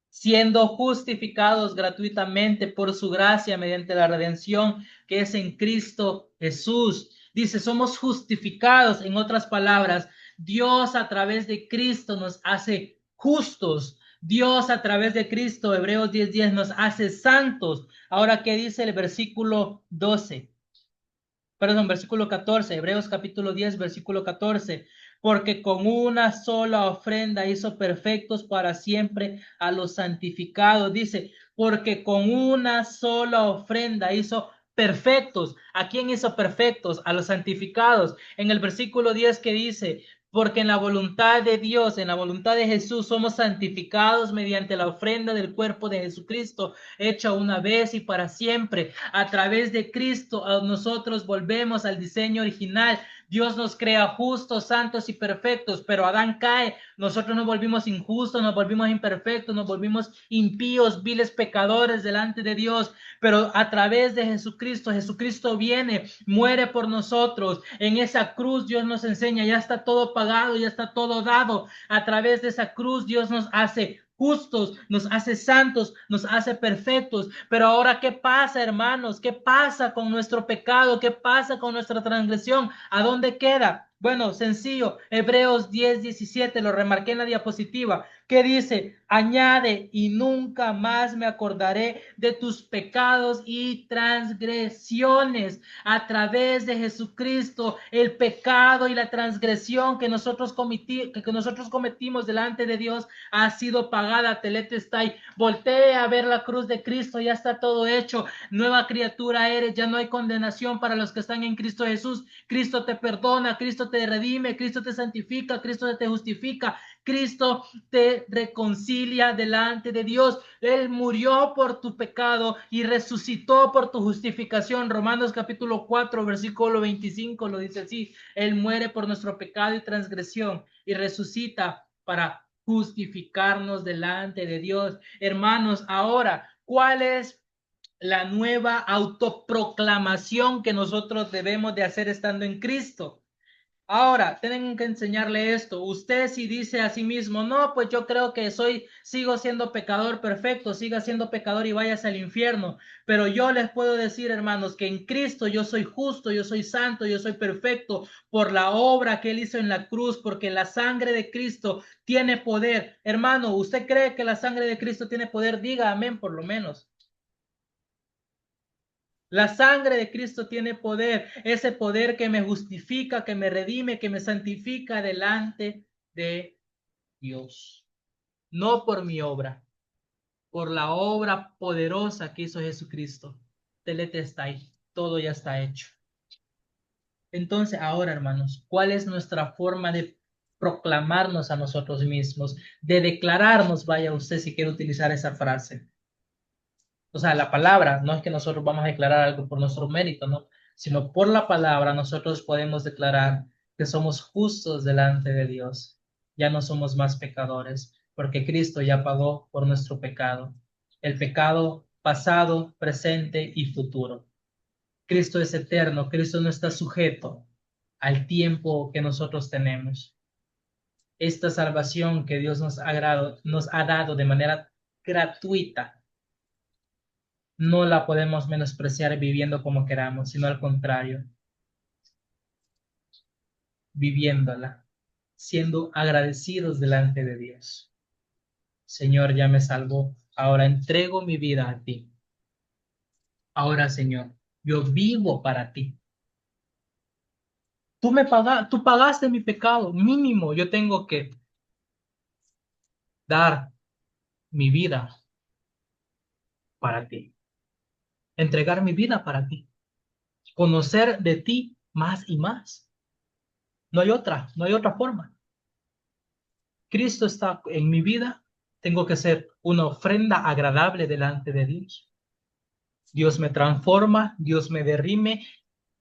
siendo justificados gratuitamente por su gracia mediante la redención que es en Cristo Jesús. Dice, somos justificados, en otras palabras, Dios a través de Cristo nos hace justos. Dios a través de Cristo, Hebreos 10:10, nos hace santos. Ahora, ¿qué dice el versículo 12? Perdón, versículo 14, Hebreos capítulo 10, versículo 14, porque con una sola ofrenda hizo perfectos para siempre a los santificados, dice, porque con una sola ofrenda hizo perfectos. ¿A quién hizo perfectos? A los santificados. En el versículo 10 que dice, porque en la voluntad de Dios, en la voluntad de Jesús, somos santificados mediante la ofrenda del cuerpo de Jesucristo, hecha una vez y para siempre. A través de Cristo, nosotros volvemos al diseño original. Dios nos crea justos, santos y perfectos, pero Adán cae. Nosotros nos volvimos injustos, nos volvimos imperfectos, nos volvimos impíos, viles pecadores delante de Dios. Pero a través de Jesucristo, Jesucristo viene, muere por nosotros. En esa cruz Dios nos enseña, ya está todo pagado, ya está todo dado. A través de esa cruz Dios nos hace justos, nos hace santos, nos hace perfectos. Pero ahora, ¿qué pasa, hermanos? ¿Qué pasa con nuestro pecado? ¿Qué pasa con nuestra transgresión? ¿A dónde queda? Bueno, sencillo. Hebreos 10:17, lo remarqué en la diapositiva. ¿Qué dice? Añade, y nunca más me acordaré de tus pecados y transgresiones. A través de Jesucristo, el pecado y la transgresión que nosotros cometimos delante de Dios ha sido pagada. Teletestai. Voltee a ver la cruz de Cristo, ya está todo hecho. Nueva criatura eres, ya no hay condenación para los que están en Cristo Jesús. Cristo te perdona, Cristo te redime, Cristo te santifica, Cristo te justifica, Cristo te reconcilia delante de Dios. Él murió por tu pecado y resucitó por tu justificación. Romanos capítulo 4, versículo 25 lo dice así. Él muere por nuestro pecado y transgresión y resucita para justificarnos delante de Dios. Hermanos, ahora, ¿cuál es la nueva autoproclamación que nosotros debemos de hacer estando en Cristo? Ahora, tienen que enseñarle esto. Usted si dice a sí mismo, no, pues yo creo que sigo siendo pecador, perfecto, siga siendo pecador y vayas al infierno. Pero yo les puedo decir, hermanos, que en Cristo yo soy justo, yo soy santo, yo soy perfecto por la obra que Él hizo en la cruz, porque la sangre de Cristo tiene poder. Hermano, ¿usted cree que la sangre de Cristo tiene poder? Diga amén por lo menos. La sangre de Cristo tiene poder, ese poder que me justifica, que me redime, que me santifica delante de Dios. No por mi obra, por la obra poderosa que hizo Jesucristo. Teletestai, todo ya está hecho. Entonces, ahora, hermanos, ¿cuál es nuestra forma de proclamarnos a nosotros mismos, de declararnos? Vaya usted si quiere utilizar esa frase. O sea, la palabra, no es que nosotros vamos a declarar algo por nuestro mérito, no, sino por la palabra nosotros podemos declarar que somos justos delante de Dios. Ya no somos más pecadores, porque Cristo ya pagó por nuestro pecado. El pecado pasado, presente y futuro. Cristo es eterno, Cristo no está sujeto al tiempo que nosotros tenemos. Esta salvación que Dios nos ha dado de manera gratuita no la podemos menospreciar viviendo como queramos, sino al contrario, viviéndola, siendo agradecidos delante de Dios. Señor, ya me salvó, ahora entrego mi vida a ti. Ahora, Señor, yo vivo para ti. Tú pagaste mi pecado, mínimo, yo tengo que dar mi vida para ti, entregar mi vida para ti, conocer de ti más y más. No hay otra forma. Cristo está en mi vida, tengo que ser una ofrenda agradable delante de Dios. Dios me transforma, Dios me derrime,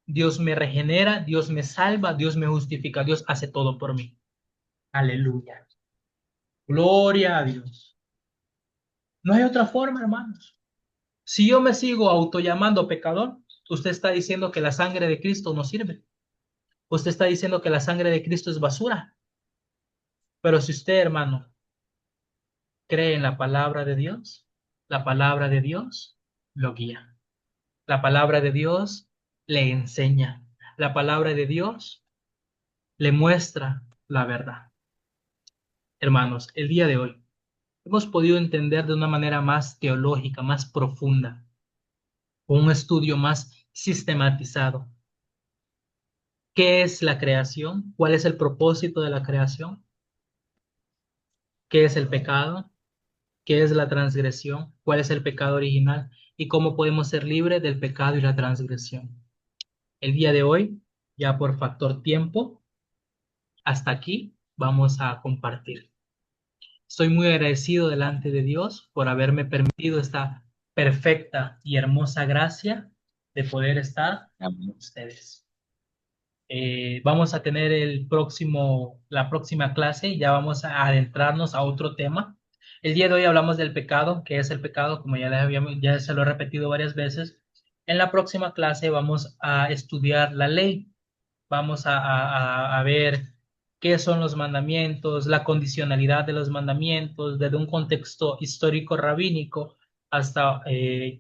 Dios me regenera, Dios me salva, Dios me justifica, Dios hace todo por mí. Aleluya. Gloria a Dios. No hay otra forma, hermanos. Si yo me sigo autollamando pecador, usted está diciendo que la sangre de Cristo no sirve. Usted está diciendo que la sangre de Cristo es basura. Pero si usted, hermano, cree en la palabra de Dios lo guía. La palabra de Dios le enseña. La palabra de Dios le muestra la verdad. Hermanos, el día de hoy hemos podido entender de una manera más teológica, más profunda, con un estudio más sistematizado. ¿Qué es la creación? ¿Cuál es el propósito de la creación? ¿Qué es el pecado? ¿Qué es la transgresión? ¿Cuál es el pecado original? ¿Y cómo podemos ser libres del pecado y la transgresión? El día de hoy, ya por factor tiempo, hasta aquí vamos a compartir. Estoy muy agradecido delante de Dios por haberme permitido esta perfecta y hermosa gracia de poder estar con ustedes. Vamos a tener la próxima clase, ya vamos a adentrarnos a otro tema. El día de hoy hablamos del pecado, que es el pecado, como ya se lo he repetido varias veces. En la próxima clase vamos a estudiar la ley. Vamos a ver qué son los mandamientos, la condicionalidad de los mandamientos, desde un contexto histórico rabínico hasta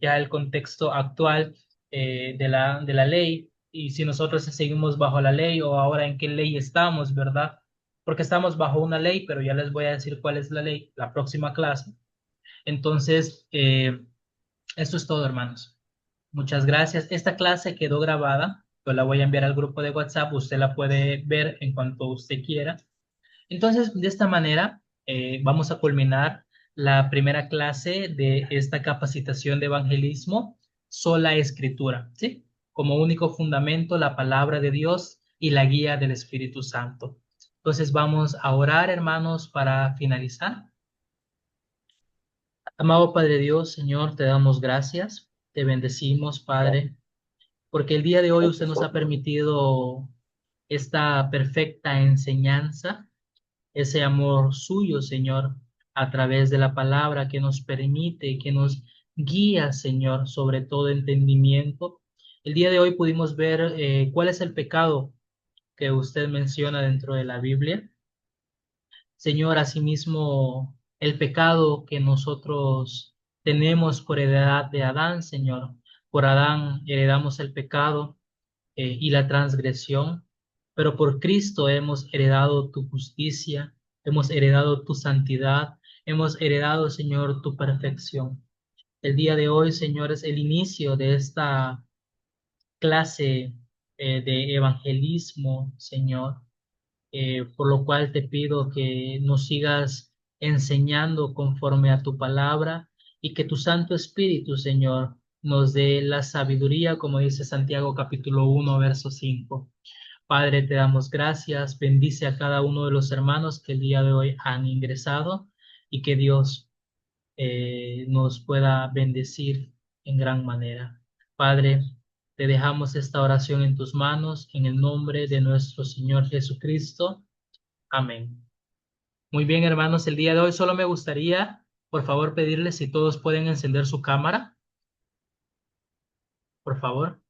ya el contexto actual de la ley. y si nosotros seguimos bajo la ley o ahora en qué ley estamos, ¿verdad? Porque estamos bajo una ley, pero ya les voy a decir cuál es la ley la próxima clase. Entonces, esto es todo, hermanos. Muchas gracias. Esta clase quedó grabada. Yo la voy a enviar al grupo de WhatsApp. Usted la puede ver en cuanto usted quiera. Entonces, de esta manera, vamos a culminar la primera clase de esta capacitación de evangelismo, sola escritura, ¿sí? Como único fundamento, la palabra de Dios y la guía del Espíritu Santo. Entonces, vamos a orar, hermanos, para finalizar. Amado Padre Dios, Señor, te damos gracias, te bendecimos, Padre, porque el día de hoy usted nos ha permitido esta perfecta enseñanza, ese amor suyo, Señor, a través de la palabra que nos permite, que nos guía, Señor, sobre todo entendimiento. El día de hoy pudimos ver cuál es el pecado que usted menciona dentro de la Biblia. Señor, asimismo, el pecado que nosotros tenemos por heredad de Adán, Señor. Por Adán heredamos el pecado y la transgresión, pero por Cristo hemos heredado tu justicia, hemos heredado tu santidad, hemos heredado, Señor, tu perfección. El día de hoy, Señor, es el inicio de esta clase de evangelismo, Señor, por lo cual te pido que nos sigas enseñando conforme a tu palabra y que tu Santo Espíritu, Señor, nos dé la sabiduría, como dice Santiago capítulo 1, verso 5. Padre, te damos gracias, bendice a cada uno de los hermanos que el día de hoy han ingresado y que Dios nos pueda bendecir en gran manera. Padre, te dejamos esta oración en tus manos, en el nombre de nuestro Señor Jesucristo. Amén. Muy bien, hermanos, el día de hoy solo me gustaría, por favor, pedirles si todos pueden encender su cámara, por favor,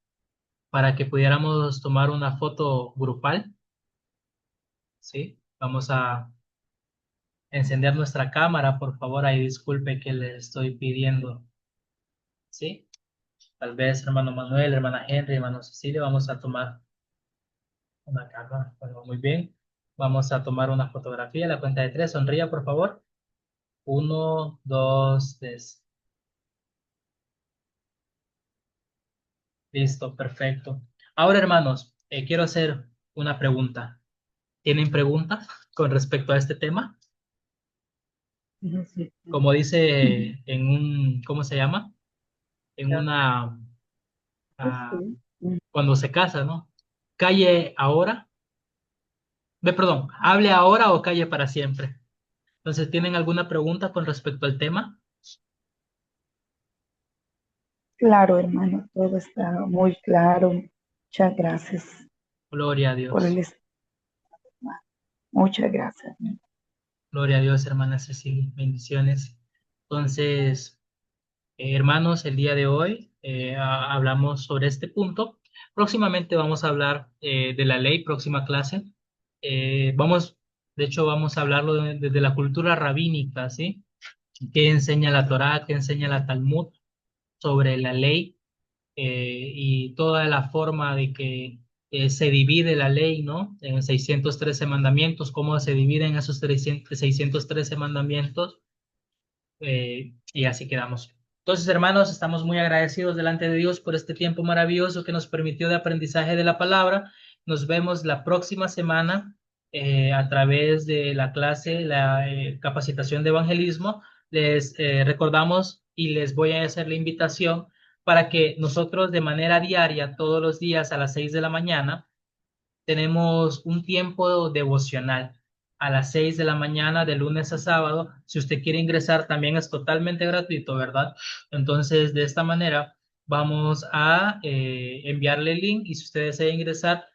para que pudiéramos tomar una foto grupal. ¿Sí? Vamos a encender nuestra cámara, por favor. Ahí disculpe que le estoy pidiendo. ¿Sí? Tal vez, hermano Manuel, hermana Henry, hermano Cecilia, vamos a tomar una cámara. Bueno, muy bien. Vamos a tomar una fotografía. La cuenta de tres. Sonría, por favor. Uno, dos, tres. Listo, perfecto. Ahora, hermanos, quiero hacer una pregunta. ¿Tienen preguntas con respecto a este tema? Como dice en un, ¿cómo se llama? En una, ah, cuando se casa, ¿no? Calle ahora, perdón, hable ahora o calle para siempre. Entonces, ¿tienen alguna pregunta con respecto al tema? Claro, hermano, todo está muy claro. Muchas gracias Gloria a por el Dios. hermano. Muchas gracias, hermano. Gloria a Dios, hermana Cecilia. Bendiciones. Entonces, hermanos, el día de hoy hablamos sobre este punto. Próximamente vamos a hablar de la ley, próxima clase. Vamos, de hecho, vamos a hablarlo desde la cultura rabínica, ¿sí? ¿Qué enseña la Torá, qué enseña la Talmud sobre la ley y toda la forma de que se divide la ley, ¿no? En 613 mandamientos, cómo se dividen esos 613 mandamientos y así quedamos. Entonces, hermanos, estamos muy agradecidos delante de Dios por este tiempo maravilloso que nos permitió de aprendizaje de la palabra. Nos vemos la próxima semana a través de la clase, la capacitación de evangelismo. Les recordamos y les voy a hacer la invitación para que nosotros de manera diaria, todos los días a las 6 de la mañana, tenemos un tiempo devocional a las 6 de la mañana de lunes a sábado. Si usted quiere ingresar, también es totalmente gratuito, ¿verdad? Entonces, de esta manera, vamos a enviarle el link y si usted desea ingresar,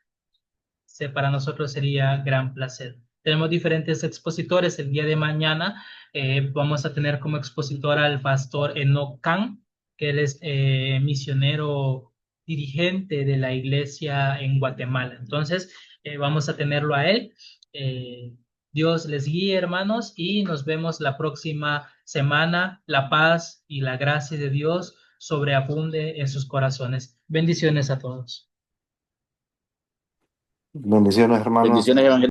para nosotros sería gran placer. Tenemos diferentes expositores. El día de mañana vamos a tener como expositor al pastor Enoch Khan, que él es misionero dirigente de la iglesia en Guatemala. Entonces, vamos a tenerlo a él. Eh, Dios les guíe, hermanos, y nos vemos la próxima semana. La paz y la gracia de Dios sobreabunde en sus corazones. Bendiciones a todos. Bendiciones, hermano. Bendiciones, evangelio.